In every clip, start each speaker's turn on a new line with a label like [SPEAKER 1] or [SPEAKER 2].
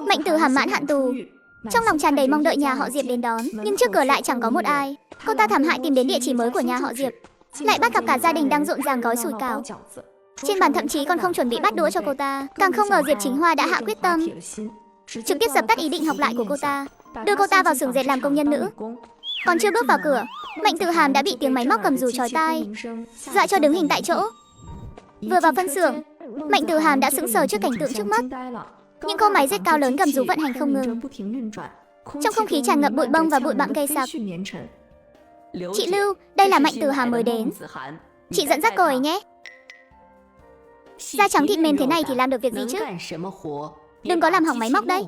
[SPEAKER 1] Mạnh Tử Hàm mãn hạn tù. Trong lòng tràn đầy mong đợi nhà họ Diệp đến đón, nhưng trước cửa lại chẳng có một ai. Cô ta thảm hại tìm đến địa chỉ mới của nhà họ Diệp, lại bắt gặp cả gia đình đang rộn ràng gói sủi cảo. Trên bàn thậm chí còn không chuẩn bị bát đũa cho cô ta. Càng không ngờ Diệp Chính Hoa đã hạ quyết tâm, trực tiếp dập tắt ý định học lại của cô ta, đưa cô ta vào xưởng dệt làm công nhân nữ. Còn chưa bước vào cửa, Mạnh Tử Hàm đã bị tiếng máy móc cầm dù chói tai, dọa cho đứng hình tại chỗ. Vừa vào phân xưởng, Mạnh Tử Hàm đã sững sờ trước cảnh tượng trước mắt. Những cỗ máy dệt cao lớn cầm dù vận hành không ngừng. Trong không khí tràn ngập bụi bông và bụi bặm gây sặc. Chị Lưu, đây là Mạnh Tử Hàm mới đến. Chị dẫn dắt cô ấy nhé. Da trắng thịt mềm thế này thì làm được việc gì chứ? Đừng có làm hỏng máy móc đấy.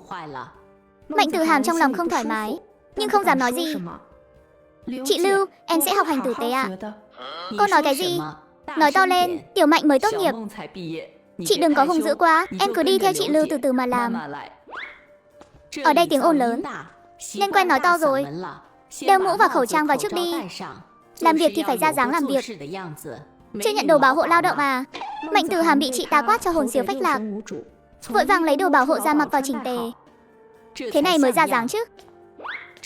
[SPEAKER 1] Mạnh Tử Hàm trong lòng không thoải mái, nhưng không dám nói gì. Chị Lưu, em sẽ học hành tử tế ạ. Cô nói cái gì? Nói to lên, Tiểu Mạnh mới tốt nghiệp. Chị đừng có hung dữ quá, em cứ đi theo chị Lưu từ từ mà làm. Ở đây tiếng ồn lớn, nên quen nói to rồi. Đeo mũ và khẩu trang vào trước đi. Làm việc thì phải ra dáng làm việc. Chưa nhận đồ bảo hộ lao động à? Mạnh Tử Hàm bị chị ta quát cho hồn siêu phách lạc, vội vàng lấy đồ bảo hộ ra mặc vào chỉnh tề. Thế này mới ra dáng chứ.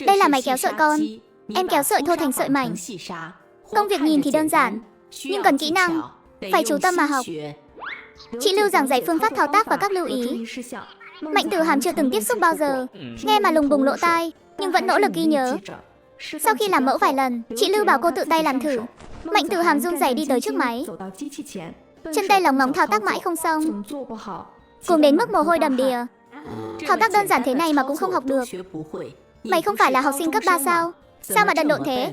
[SPEAKER 1] Đây là máy kéo sợi con. Em kéo sợi thô thành sợi mảnh. Công việc nhìn thì đơn giản, nhưng cần kỹ năng, phải chú tâm mà học. Chị Lưu giảng dạy phương pháp thao tác và các lưu ý. Mạnh Tử Hàm chưa từng tiếp xúc bao giờ, nghe mà lùng bùng lỗ tai, nhưng vẫn nỗ lực ghi nhớ. Sau khi làm mẫu vài lần, chị Lưu bảo cô tự tay làm thử. Mạnh Tử Hàm run rẩy đi tới trước máy, chân tay lóng ngóng thao tác mãi không xong, cùng đến mức mồ hôi đầm đìa. Thao tác đơn giản thế này mà cũng không học được. Mày không phải là học sinh cấp 3 sao? Sao mà đần độn thế?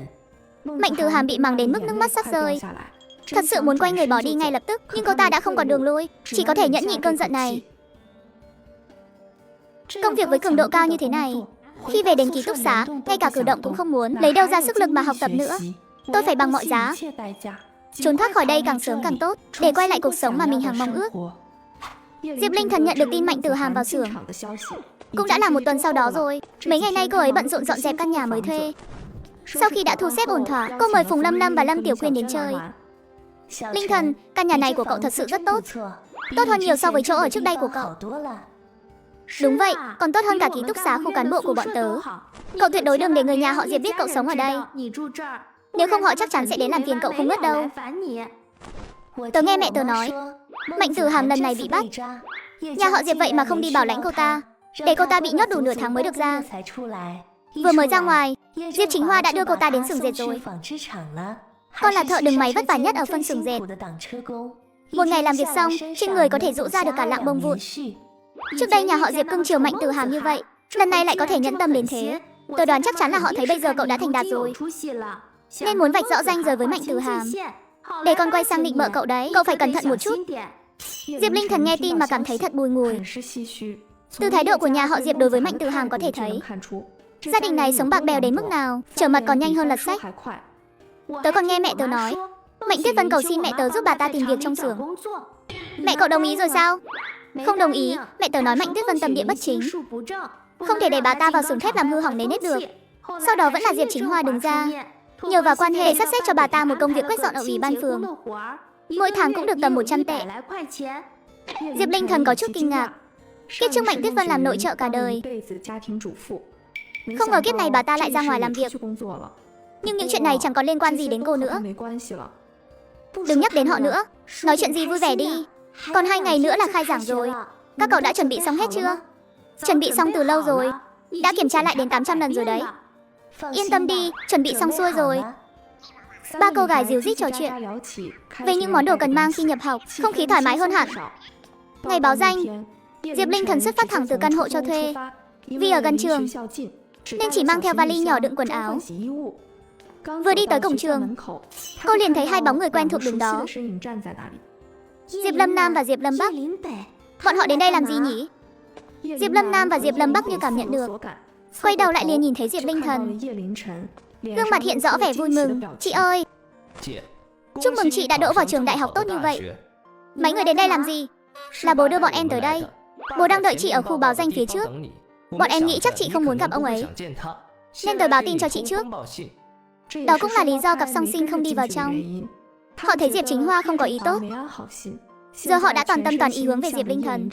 [SPEAKER 1] Mạnh Tử Hàm bị mắng đến mức nước mắt sắp rơi. Thật sự muốn quay người bỏ đi ngay lập tức, nhưng cô ta đã không còn đường lui, chỉ có thể nhẫn nhịn cơn giận này. Công việc với cường độ cao như thế này, khi về đến ký túc xá, ngay cả cử động cũng không muốn, lấy đâu ra sức lực mà học tập nữa. Tôi phải bằng mọi giá trốn thoát khỏi đây càng sớm càng tốt, để quay lại cuộc sống mà mình hằng mong ước. Diệp Linh Thần nhận được tin Mạnh Tử Hàm vào xưởng cũng đã là một tuần sau đó rồi. Mấy ngày nay cô ấy bận rộn dọn dẹp căn nhà mới thuê. Sau khi đã thu xếp ổn thỏa, cô mời Phùng Lâm Lâm và Lâm Tiểu Quyên đến chơi. Linh Thần, căn nhà này của cậu thật sự rất tốt, tốt hơn nhiều so với chỗ ở trước đây của cậu. Đúng vậy, còn tốt hơn cả ký túc xá khu cán bộ của bọn tớ. Cậu tuyệt đối đừng để người nhà họ Diệp biết cậu sống ở đây, nếu không họ chắc chắn sẽ đến làm phiền cậu không ngớt đâu. Tớ nghe mẹ tớ nói, Mạnh Tử Hàm lần này bị bắt. Nhà họ Diệp vậy mà không đi bảo lãnh cô ta, để cô ta bị nhốt đủ nửa tháng mới được ra. Vừa mới ra ngoài, Diệp Chính Hoa đã đưa cô ta đến xưởng dệt rồi. Con là thợ đứng máy vất vả nhất ở phân xưởng dệt. Một ngày làm việc xong, trên người có thể rũ ra được cả lạng bông vụn. Trước đây nhà họ Diệp cưng chiều Mạnh Tử Hàm như vậy, lần này lại có thể nhẫn tâm đến thế. Tôi đoán chắc chắn là họ thấy bây giờ cậu đã thành đạt rồi, nên muốn vạch rõ ranh giới với Mạnh Tử Hàm, để con quay sang định bợ cậu đấy. Cậu phải cẩn thận một chút. Diệp Linh Thần nghe tin mà cảm thấy thật bùi ngùi. Từ thái độ của nhà họ Diệp đối với Mạnh Tử Hàm có thể thấy gia đình này sống bạc bèo đến mức nào, trở mặt còn nhanh hơn lật sách. Tớ còn nghe mẹ tớ nói, Mạnh Tuyết Vân cầu xin mẹ tớ giúp bà ta tìm việc trong xưởng. Mẹ cậu đồng ý rồi sao? Không đồng ý, mẹ tớ nói Mạnh Tuyết Vân tâm địa bất chính, không thể để bà ta vào xưởng thép làm hư hỏng nền nếp được. Sau đó vẫn là Diệp Chính Hoa đứng ra, nhờ vào quan hệ sắp xếp cho bà ta một công việc quét dọn ở ủy ban phường, mỗi tháng cũng được tầm 100 tệ. Diệp Linh Thần có chút kinh ngạc. Kiếp trước Mạnh Tuyết Vân làm nội trợ cả đời, không ngờ kiếp này bà ta lại ra ngoài làm việc. Nhưng những chuyện này chẳng còn liên quan gì đến cô nữa. Đừng nhắc đến họ nữa, nói chuyện gì vui vẻ đi. Còn 2 ngày nữa là khai giảng rồi. Các cậu đã chuẩn bị xong hết chưa? Chuẩn bị xong từ lâu rồi, đã kiểm tra lại đến 800 lần rồi đấy. Yên tâm đi, chuẩn bị xong xuôi rồi. 3 cô gái díu dít trò chuyện về những món đồ cần mang khi nhập học, không khí thoải mái hơn hẳn. Ngày báo danh, Diệp Linh Thần xuất phát thẳng từ căn hộ cho thuê. Vì ở gần trường nên chỉ mang theo vali nhỏ đựng quần áo. Vừa đi tới cổng trường, cô liền thấy 2 bóng người quen thuộc đứng đó, Diệp Lâm Nam và Diệp Lâm Bắc. Bọn họ đến đây làm gì nhỉ? Diệp Lâm Nam và Diệp Lâm Bắc như cảm nhận được, quay đầu lại liền nhìn thấy Diệp Linh Thần, gương mặt hiện rõ vẻ vui mừng. Chị ơi, chúc mừng chị đã đỗ vào trường đại học tốt như vậy. Mấy người đến đây làm gì? Là bố đưa bọn em tới đây. Bố đang đợi chị ở khu báo danh phía trước. Bọn em nghĩ chắc chị không muốn gặp ông ấy, nên tôi báo tin cho chị trước. Đó cũng là lý do cặp song sinh không đi vào trong. Họ thấy Diệp Chính Hoa không có ý tốt, giờ họ đã toàn tâm toàn ý hướng về Diệp Linh Thần.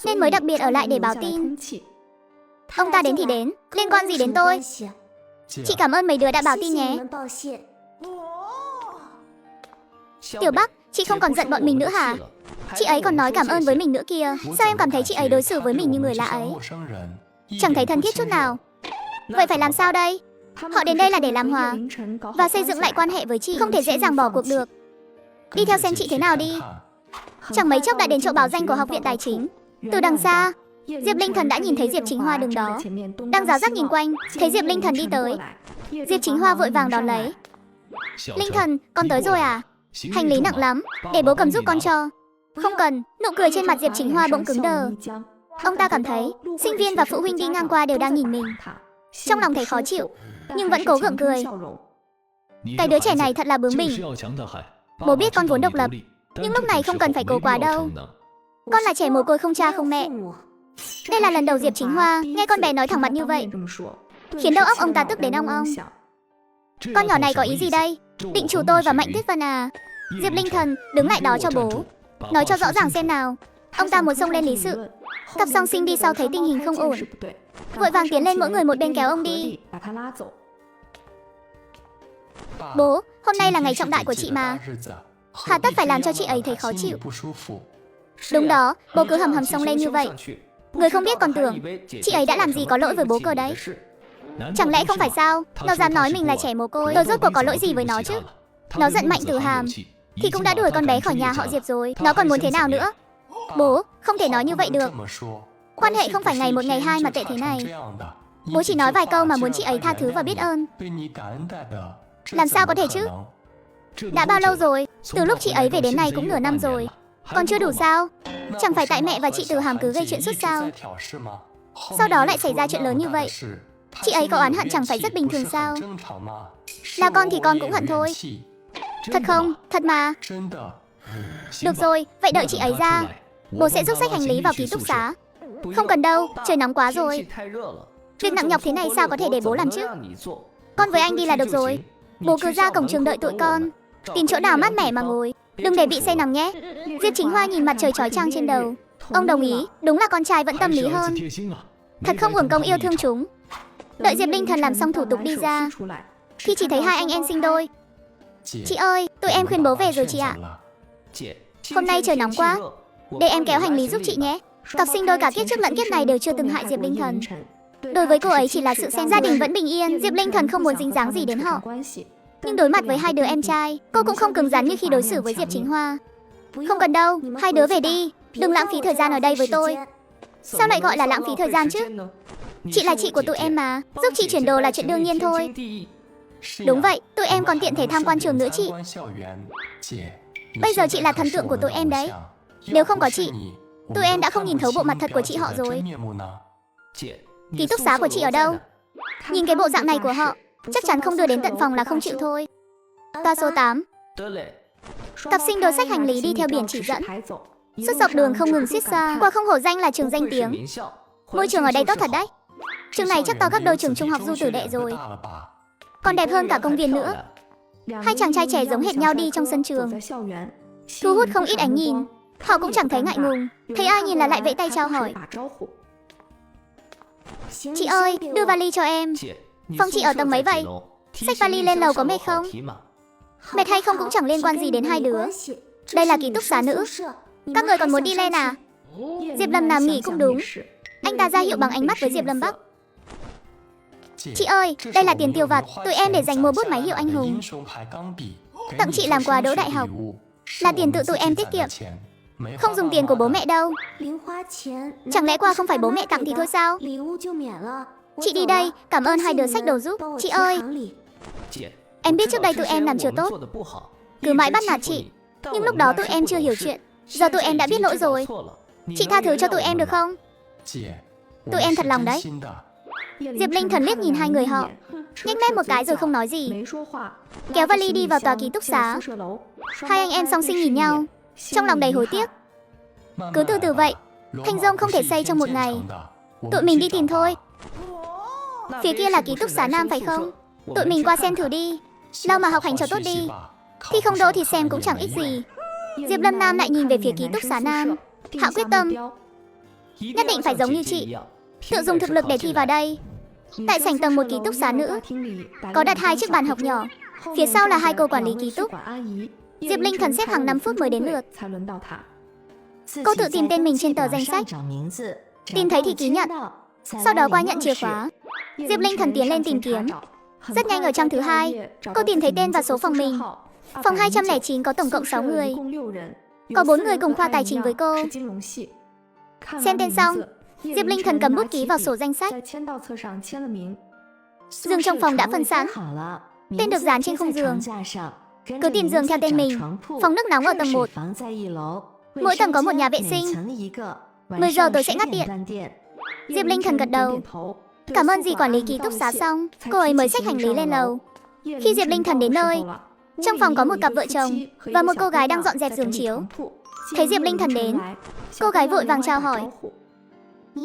[SPEAKER 1] nên mới đặc biệt ở lại để báo tin. Ông ta đến thì đến, liên quan gì đến tôi? Chị cảm ơn mấy đứa đã báo tin nhé. Tiểu Bắc, chị không còn giận bọn mình nữa hả? Chị ấy còn nói cảm ơn với mình nữa kìa. Sao em cảm thấy chị ấy đối xử với mình như người lạ ấy? Chẳng thấy thân thiết chút nào. Vậy phải làm sao đây? Họ đến đây là để làm hòa và xây dựng lại quan hệ với chị, không thể dễ dàng bỏ cuộc được. Đi theo xem chị thế nào đi. Chẳng mấy chốc đã đến chỗ báo danh của Học viện Tài chính. Từ đằng xa, Diệp Linh Thần đã nhìn thấy Diệp Chính Hoa đứng đó, đang giáo giác nhìn quanh. Thấy Diệp Linh Thần đi tới, Diệp Chính Hoa vội vàng đón lấy. Linh Thần, con tới rồi à? Hành lý nặng lắm, để bố cầm giúp con cho. Không cần. Nụ cười trên mặt Diệp Chính Hoa bỗng cứng đờ. Ông ta cảm thấy sinh viên và phụ huynh đi ngang qua đều đang nhìn mình. Trong lòng thấy khó chịu, nhưng vẫn cố gượng cười. Cái đứa trẻ này thật là bướng bỉnh. Bố biết con vốn độc lập, nhưng lúc này không cần phải cố quá đâu. Con là trẻ mồ côi không cha không mẹ. Đây là lần đầu Diệp Chính Hoa nghe con bé nói thẳng mặt như vậy, khiến đầu óc ông ta tức đến ong ong. Con nhỏ này có ý gì đây? Định chủ tôi và Mạnh Tuyết Vân à? Diệp Linh Thần, đứng lại đó cho bố. Nói cho rõ ràng xem nào. Ông ta muốn xông lên lý sự. Cặp song sinh đi sau thấy tình hình không ổn, vội vàng tiến lên mỗi người một bên kéo ông đi. Bố, hôm nay là ngày trọng đại của chị mà. Hà tất phải làm cho chị ấy thấy khó chịu. Đúng đó, bố cứ hầm hầm xông lên như vậy. Người không biết còn tưởng chị ấy đã làm gì có lỗi với bố cơ đấy. Chẳng lẽ không phải sao? Nó dám nói mình là trẻ mồ côi. Tôi rốt cuộc có lỗi gì với nó chứ? Nó giận Mạnh Tử Hàm thì cũng đã đuổi con bé khỏi nhà họ Diệp rồi. Nó còn muốn thế nào nữa? Bố, không thể nói như vậy được. Quan hệ không phải ngày một ngày hai mà tệ thế này. Bố chỉ nói vài câu mà muốn chị ấy tha thứ và biết ơn. Làm sao có thể chứ? Đã bao lâu rồi? Từ lúc chị ấy về đến nay cũng nửa năm rồi. Còn chưa đủ sao? Chẳng phải tại mẹ và chị Tử Hàm cứ gây chuyện suốt sao? Sau đó lại xảy ra chuyện lớn như vậy. Chị ấy có oán hận chẳng phải rất bình thường sao? Là con thì con cũng hận thôi. Thật không? Thật mà. Được rồi, vậy đợi chị ấy ra. Bố sẽ giúp xách hành lý vào ký túc xá. Không cần đâu, trời nóng quá rồi. Việc nặng nhọc thế này sao có thể để bố làm chứ? Con với anh đi là được rồi. Bố cứ ra cổng trường đợi tụi con. Tìm chỗ nào mát mẻ mà ngồi, đừng để bị say nằm nhé. Diệp Chính Hoa nhìn mặt trời chói chang trên đầu. Ông đồng ý, đúng là con trai vẫn tâm lý hơn. Thật không uổng công yêu thương chúng. Đợi Diệp Linh Thần làm xong thủ tục đi ra thì chỉ thấy hai anh em sinh đôi. Chị ơi, tụi em khuyên bố về rồi chị ạ. Hôm nay trời nóng quá, để em kéo hành lý giúp chị nhé. Cặp sinh đôi cả kiếp trước lẫn kiếp này đều chưa từng hại Diệp Linh Thần. Đối với cô ấy chỉ là sự xem gia đình vẫn bình yên. Diệp Linh Thần không muốn dính dáng gì đến họ. Nhưng đối mặt với hai đứa em trai, cô cũng không cứng rắn như khi đối xử với Diệp Chính Hoa. Không cần đâu, hai đứa về đi. Đừng lãng phí thời gian ở đây với tôi. Sao lại gọi là lãng phí thời gian chứ? Chị là chị của tụi em mà, giúp chị chuyển đồ là chuyện đương nhiên thôi. Đúng vậy, tụi em còn tiện thể tham quan trường nữa chị. Bây giờ chị là thần tượng của tụi em đấy. Nếu không có chị, tụi em đã không nhìn thấu bộ mặt thật của chị họ rồi. Ký túc xá của chị ở đâu? Nhìn cái bộ dạng này của họ, chắc chắn không đưa đến tận phòng là không chịu thôi. Toa số 8. Cặp sinh đôi xách hành lý đi theo biển chỉ dẫn. Suốt dọc đường không ngừng xiết xa. Qua không hổ danh là trường danh tiếng. Môi trường ở đây tốt thật đấy. Trường này chắc to gấp đôi trường trung học Du Tử Đệ rồi. Còn đẹp hơn cả công viên nữa. Hai chàng trai trẻ giống hệt nhau đi trong sân trường, thu hút không ít ánh nhìn. Họ cũng chẳng thấy ngại ngùng, thấy ai nhìn là lại vẫy tay chào hỏi. Chị ơi, đưa vali cho em. Phòng chị ở tầng mấy vậy? Xách vali lên lầu có mệt không? Mệt hay không cũng chẳng liên quan gì đến hai đứa. Đây là ký túc xá nữ. Các người còn muốn đi lên à? Diệp Lâm Nam nghĩ cũng đúng. Anh ta ra hiệu bằng ánh mắt với Diệp Lâm Bắc. Chị ơi, đây là tiền tiêu vặt tụi em để dành mua bút máy hiệu anh hùng. Tặng chị làm quà đỗ đại học. Là tiền tự tụi em tiết kiệm, không dùng tiền của bố mẹ đâu. Chẳng lẽ quà không phải bố mẹ tặng thì thôi sao? Chị đi đây, cảm ơn hai đứa xách đồ giúp. Chị ơi, em biết trước đây tụi em làm chưa tốt, cứ mãi bắt nạt chị. Nhưng lúc đó tụi em chưa hiểu chuyện. Giờ tụi em đã biết lỗi rồi. Chị tha thứ cho tụi em được không? Tụi em thật lòng đấy. Diệp Linh Thần liếc nhìn hai người họ, nhếch mép một cái rồi không nói gì, kéo vali đi vào tòa ký túc xá. Hai anh em song sinh nhìn nhau, trong lòng đầy hối tiếc. Cứ từ từ vậy, thành Dông không thể xây trong một ngày. Tụi mình đi tìm thôi. Phía kia là ký túc xá nam phải không? Tụi mình qua xem thử đi. Lau mà học hành cho tốt đi. Thi không đỗ thì xem cũng chẳng ích gì. Diệp Lâm Nam lại nhìn về phía ký túc xá nam. Hạ quyết tâm. Nhất định phải giống như chị, tự dùng thực lực để thi vào đây. Tại sảnh tầng 1 ký túc xá nữ, có đặt 2 chiếc bàn học nhỏ. Phía sau là 2 cô quản lý ký túc. Diệp Linh Thần xếp hàng 5 phút mới đến lượt. Cô tự tìm tên mình trên tờ danh sách. Tìm thấy thì ký nhận. Sau đó qua nhận chìa khóa. Diệp Linh Thần tiến lên tìm kiếm. Rất nhanh ở trang thứ 2, cô tìm thấy tên và số phòng mình. Phòng 209 có tổng cộng 6 người. Có 4 người cùng khoa tài chính với cô. Xem tên xong, Diệp Linh Thần cầm bút ký vào sổ danh sách. Giường trong phòng đã phân sẵn. Tên được dán trên khung giường. Cứ tìm giường theo tên mình. Phòng nước nóng ở tầng 1. Mỗi tầng có một nhà vệ sinh. 10 giờ tôi sẽ ngắt điện. Diệp Linh Thần gật đầu. Cảm ơn dì quản lý ký túc xá xong, cô ấy mới xách hành lý lên lầu. Khi Diệp Linh Thần đến nơi, trong phòng có một cặp vợ chồng và một cô gái đang dọn dẹp giường chiếu. Thấy Diệp Linh Thần đến, cô gái vội vàng chào hỏi.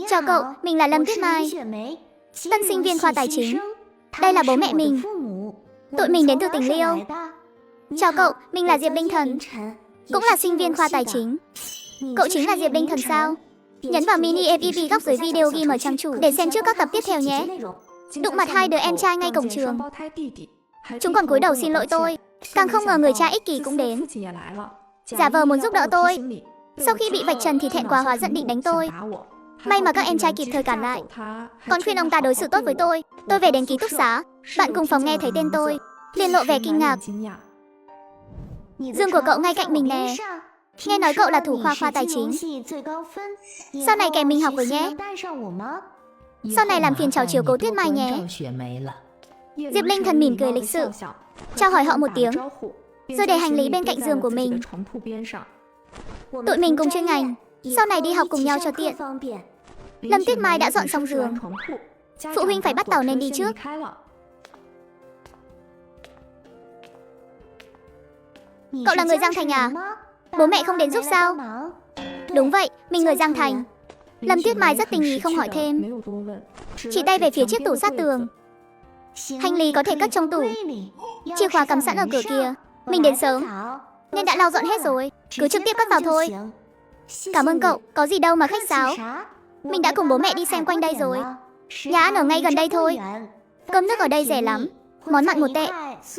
[SPEAKER 1] Chào cậu, mình là Lâm Tuyết Mai, tân sinh viên khoa tài chính. Đây là bố mẹ mình. Tụi mình đến từ tỉnh Liêu. Chào cậu, mình là Diệp Linh Thần, cũng là sinh viên khoa tài chính. Cậu chính là Diệp Linh Thần sao? Nhấn vào mini FEP góc dưới video ghi mở trang chủ để xem trước các tập tiếp theo nhé. Đụng mặt 2 đứa em trai ngay cổng trường. Chúng còn cúi đầu xin lỗi tôi. Càng không ngờ người cha ích kỷ cũng đến, giả vờ muốn giúp đỡ tôi. Sau khi bị vạch trần thì thẹn quá hóa giận định đánh tôi. May mà các em trai kịp thời cản lại, còn khuyên ông ta đối xử tốt với tôi. Tôi về đến ký túc xá, bạn cùng phòng nghe thấy tên tôi liền lộ vẻ kinh ngạc. Giường của cậu ngay cạnh mình nè. Nghe nói cậu là thủ khoa khoa tài chính. Sau này kèm mình học với nhé. Sau này làm phiền cháu chiếu cố Tuyết Mai nhé. Diệp Linh Thần mỉm cười lịch sự, chào hỏi họ một tiếng, rồi để hành lý bên cạnh giường của mình. Tụi mình cùng chuyên ngành, sau này đi học cùng nhau cho tiện. Lâm Tuyết Mai đã dọn xong giường. Phụ huynh phải bắt tàu nên đi trước. Cậu là người Giang Thành à? Bố mẹ không đến giúp sao? Đúng vậy, mình người Giang Thành. Lâm Tuyết Mai rất tình ý không hỏi thêm, chỉ tay về phía chiếc tủ sát tường. Hành lý có thể cất trong tủ, chìa khóa cắm sẵn ở cửa kia. Mình đến sớm nên đã lau dọn hết rồi, cứ trực tiếp cất vào thôi. Cảm ơn cậu, có gì đâu mà khách sáo. Mình đã cùng bố mẹ đi xem quanh đây rồi. Nhà ăn ở ngay gần đây thôi. Cơm nước ở đây rẻ lắm. Món mặn 1 tệ,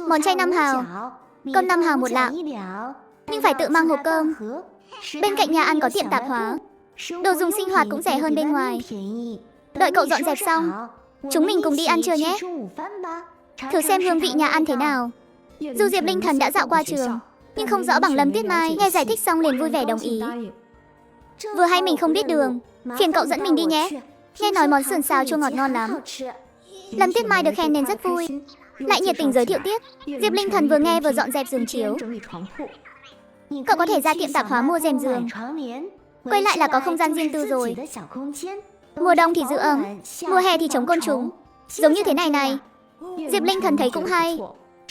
[SPEAKER 1] món chay 5 hào, cơm 5 hào 1 lạng. Nhưng phải tự mang hộp cơm. Bên cạnh nhà ăn có tiệm tạp hóa, đồ dùng sinh hoạt cũng rẻ hơn bên ngoài. Đợi cậu dọn dẹp xong, chúng mình cùng đi ăn trưa nhé. Thử xem hương vị nhà ăn thế nào. Dù Diệp Linh Thần đã dạo qua trường, nhưng không rõ bằng Lâm Tuyết Mai. Nghe giải thích xong liền vui vẻ đồng ý. Vừa hay mình không biết đường, phiền cậu dẫn mình đi nhé. Nghe nói món sườn xào chua ngọt ngon lắm. Lâm Tuyết Mai được khen nên rất vui, lại nhiệt tình giới thiệu tiếp. Diệp Linh Thần vừa nghe vừa dọn dẹp giường chiếu. Cậu có thể ra tiệm tạp hóa mua rèm giường. Quay lại là có không gian riêng tư rồi. Mùa đông thì giữ ấm, mùa hè thì chống côn trùng. Giống như thế này này. Diệp Linh Thần thấy cũng hay,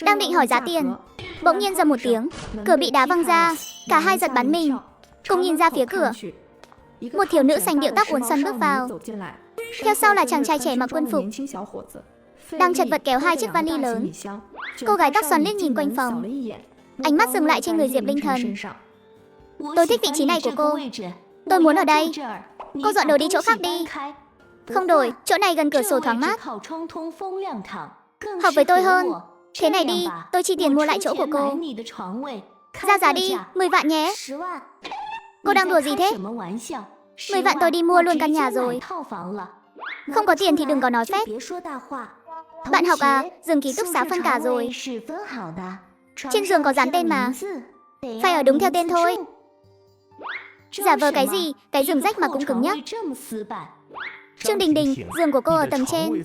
[SPEAKER 1] đang định hỏi giá tiền, bỗng nhiên rầm một tiếng, cửa bị đá văng ra. Cả hai giật bắn mình, cùng nhìn ra phía cửa. Một thiếu nữ xanh điệu tóc uốn xoăn bước vào. Theo sau là chàng trai trẻ mặc quân phục, đang chật vật kéo 2 chiếc vali lớn. Cô gái tóc xoăn liếc nhìn quanh phòng, ánh mắt dừng lại trên người Diệp Linh Thần. Tôi thích vị trí này của cô. Tôi muốn ở đây. Cô dọn đồ đi chỗ khác đi. Không đổi, chỗ này gần cửa sổ thoáng mát, hợp với tôi hơn. Thế này đi, tôi chi tiền mua lại chỗ của cô. Ra giá đi, 10 vạn nhé. Cô đang đùa gì thế? 10 vạn tôi đi mua luôn căn nhà rồi. Không có tiền thì đừng có nói phép. Bạn học à, giường ký túc xá phân cả rồi. Trên giường có dán tên mà, phải ở đúng theo tên thôi. Giả vờ cái gì, cái giường rách mà cũng cứng nhắc. Trương Đình Đình, giường của cô ở tầng trên.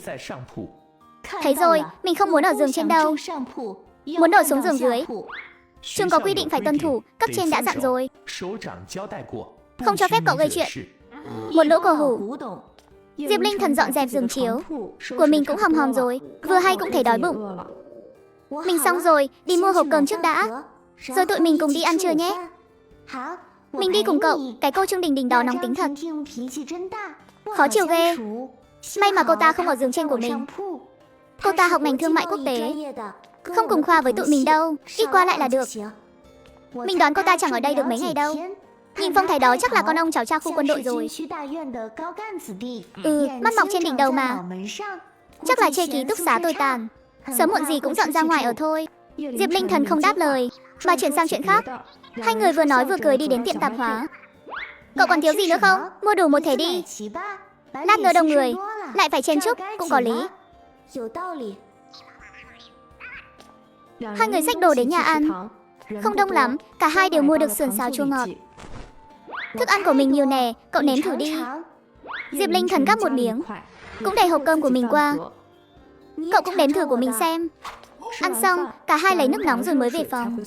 [SPEAKER 1] Thấy rồi, mình không muốn ở giường trên đâu, muốn đổi xuống giường dưới. Trường có quy định phải tuân thủ, cấp trên đã dặn rồi, không cho phép cậu gây chuyện. Một lỗ cổ hủ. Diệp Linh Thần dọn dẹp giường chiếu của mình cũng hòm hòm rồi, vừa hay cũng thấy đói bụng. Mình xong rồi, đi mua hộp cơm trước đã, rồi tụi mình cùng đi ăn trưa nhé. Mình đi cùng cậu, cái cô Trương Đình Đình đó nóng tính thật, khó chịu ghê. May mà cô ta không ở giường trên của mình. Cô ta học ngành thương mại quốc tế, không cùng khoa với tụi mình đâu, ít qua lại là được. Mình đoán cô ta chẳng ở đây được mấy ngày đâu. Nhìn phong thái đó chắc là con ông cháu cha khu quân đội rồi. Mắt mọc trên đỉnh đầu mà. Chắc là chê ký túc xá tôi tàn. Sớm muộn gì cũng dọn ra ngoài ở thôi. Diệp Linh Thần không đáp lời, mà chuyển sang chuyện khác. Hai người vừa nói vừa cười đi đến tiệm tạp hóa. Cậu còn thiếu gì nữa không? Mua đủ một thẻ đi. Lát nữa đông người, lại phải chen chúc, cũng có lý. Hai người xách đồ đến nhà ăn. Không đông lắm, cả hai đều mua được sườn xào chua ngọt. Thức ăn của mình nhiều nè, cậu nếm thử đi. Diệp Linh Thần gắp một miếng, cũng đẩy hộp cơm của mình qua. Cậu cũng nếm thử của mình xem. Ăn xong, cả hai lấy nước nóng rồi mới về phòng.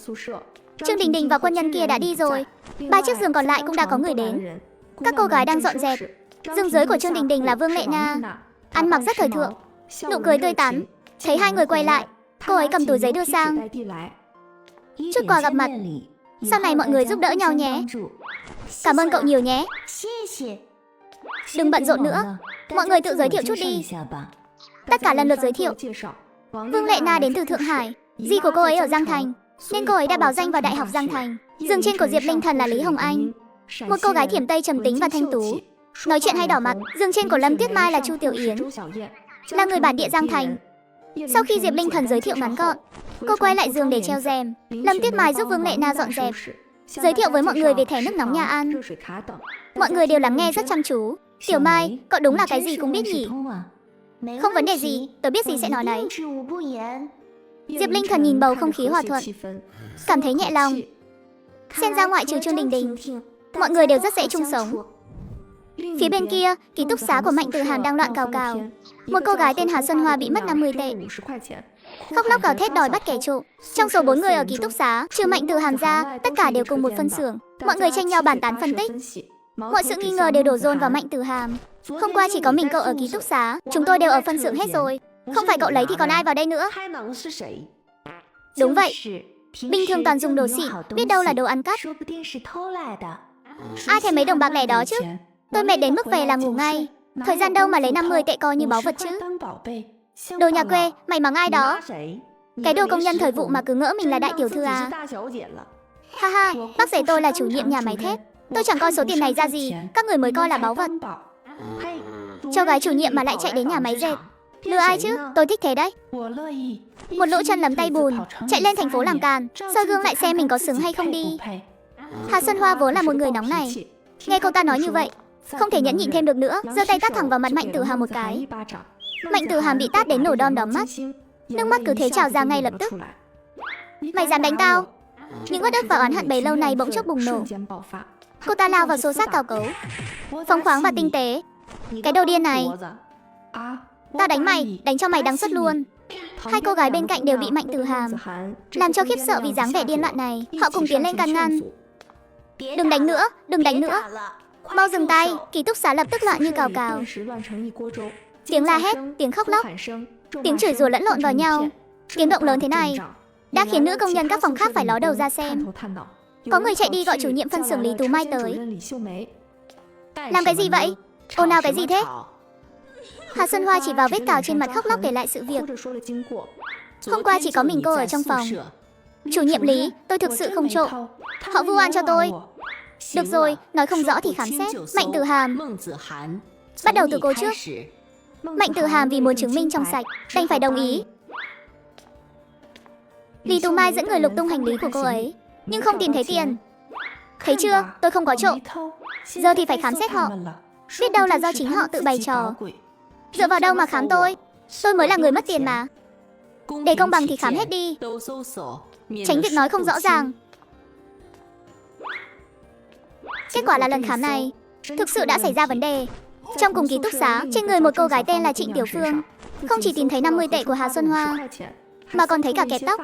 [SPEAKER 1] Trương Đình Đình và quân nhân kia đã đi rồi. 3 chiếc giường còn lại cũng đã có người đến. Các cô gái đang dọn dẹp. Dương dưới của Trương Đình Đình là Vương Lệ Na, ăn mặc rất thời thượng, nụ cười tươi tắn. Thấy hai người quay lại, cô ấy cầm túi giấy đưa sang. Chút quà gặp mặt. Sau này mọi người giúp đỡ nhau nhé. Cảm ơn cậu nhiều nhé. Đừng bận rộn nữa, mọi người tự giới thiệu chút đi. Tất cả lần lượt giới thiệu. Vương Lệ Na đến từ Thượng Hải, dì của cô ấy ở Giang Thành, nên cô ấy đã báo danh vào Đại học Giang Thành. Giường trên của Diệp Linh Thần là Lý Hồng Anh, một cô gái thiểm tây trầm tính và thanh tú, nói chuyện hay đỏ mặt. Giường trên của Lâm Tuyết Mai là Chu Tiểu Yến, là người bản địa Giang Thành. Sau khi Diệp Linh Thần giới thiệu ngắn gọn, cô quay lại giường để treo rèm. Lâm Tuyết Mai giúp Vương Lệ Na dọn dẹp, giới thiệu với mọi người về thẻ nước nóng nhà ăn. Mọi người đều lắng nghe rất chăm chú. Tiểu Mai, cậu đúng là cái gì cũng biết nhỉ? Không vấn đề gì, tớ biết gì sẽ nói nấy. Diệp Linh Thần nhìn bầu không khí hòa thuận, cảm thấy nhẹ lòng. Xem ra ngoại trừ Trương Đình Đình, mọi người đều rất dễ chung sống. Phía bên kia, ký túc xá của Mạnh Tử Hàn đang loạn cào cào. Một cô gái tên Hà Xuân Hoa bị mất 50 tệ, khóc lóc gào thét đòi bắt kẻ trộm. Trong số 4 người ở ký túc xá, trừ Mạnh Tử Hàn ra, tất cả đều cùng một phân xưởng. Mọi người tranh nhau bàn tán phân tích. Mọi sự nghi ngờ đều đổ dồn vào Mạnh Tử Hàn. Hôm qua chỉ có mình cậu ở ký túc xá, chúng tôi đều ở phân xưởng hết rồi. Không phải cậu lấy thì còn ai vào đây nữa? Đúng vậy, bình thường toàn dùng đồ xịn, biết đâu là đồ ăn cắp. Ai thèm mấy đồng bạc lẻ đó chứ? Tôi mệt đến mức về là ngủ ngay. Thời gian đâu mà lấy 50 tệ coi như báu vật chứ. Đồ nhà quê, mày mắng ai đó? Cái đồ công nhân thời vụ mà cứ ngỡ mình là đại tiểu thư à? Ha ha, bác rể tôi là chủ nhiệm nhà máy thép. Tôi chẳng coi số tiền này ra gì, các người mới coi là báu vật. Cháu gái chủ nhiệm mà lại chạy đến nhà máy dệt, lừa ai chứ? Tôi thích thế đấy. Một lỗ chân lấm tay bùn, chạy lên thành phố làm càn, soi gương lại xem mình có xứng hay không đi. Hà Xuân Hoa vốn là một người nóng này, nghe cô ta nói như vậy, không thể nhẫn nhịn thêm được nữa, giơ tay tát thẳng vào mặt Mạnh Tử Hàm một cái. Mạnh Tử Hàm bị tát đến nổ đom đóm mắt, nước mắt cứ thế trào ra ngay lập tức. Mày dám đánh tao? Những uất ức và oán hận bấy lâu này bỗng chốc bùng nổ. Cô ta lao vào xô xát cào cấu, phóng khoáng và tinh tế. Cái đồ điên này, tao đánh mày, đánh cho mày đắng xuất luôn. Hai cô gái bên cạnh đều bị Mạnh Tử Hàm làm cho khiếp sợ vì dáng vẻ điên loạn này. Họ cùng tiến lên can ngăn. Đừng đánh nữa, đừng đánh nữa. Mau dừng tay, ký túc xá lập tức loạn như cào cào. Tiếng la hét, tiếng khóc lóc, tiếng chửi rủa lẫn lộn vào nhau. Tiếng động lớn thế này đã khiến nữ công nhân các phòng khác phải ló đầu ra xem. Có người chạy đi gọi chủ nhiệm phân xưởng Lý Tú Mai tới. Làm cái gì vậy? Ồn ào cái gì thế? Hà Xuân Hoa chỉ vào vết cào trên mặt khóc lóc kể lại sự việc. Hôm qua chỉ có mình cô ở trong phòng. Chủ nhiệm Lý, tôi thực sự không trộm. Họ vu oan cho tôi. Được rồi, nói không rõ thì khám xét. Mạnh Tử Hàm. Bắt đầu từ cô trước. Mạnh Tử Hàm vì muốn chứng minh trong sạch, đành phải đồng ý. Lý Tú Mai dẫn người lục tung hành lý của cô ấy, nhưng không tìm thấy tiền. Thấy chưa, tôi không có trộm. Giờ thì phải khám xét họ. Biết đâu là do chính họ tự bày trò. Dựa vào đâu mà khám tôi? Tôi mới là người mất tiền mà. Để công bằng thì khám hết đi, tránh việc nói không rõ ràng. Kết quả là lần khám này thực sự đã xảy ra vấn đề. Trong cùng ký túc xá, trên người một cô gái tên là Trịnh Tiểu Phương, không chỉ tìm thấy 50 tệ của Hà Xuân Hoa, mà còn thấy cả kẹp tóc,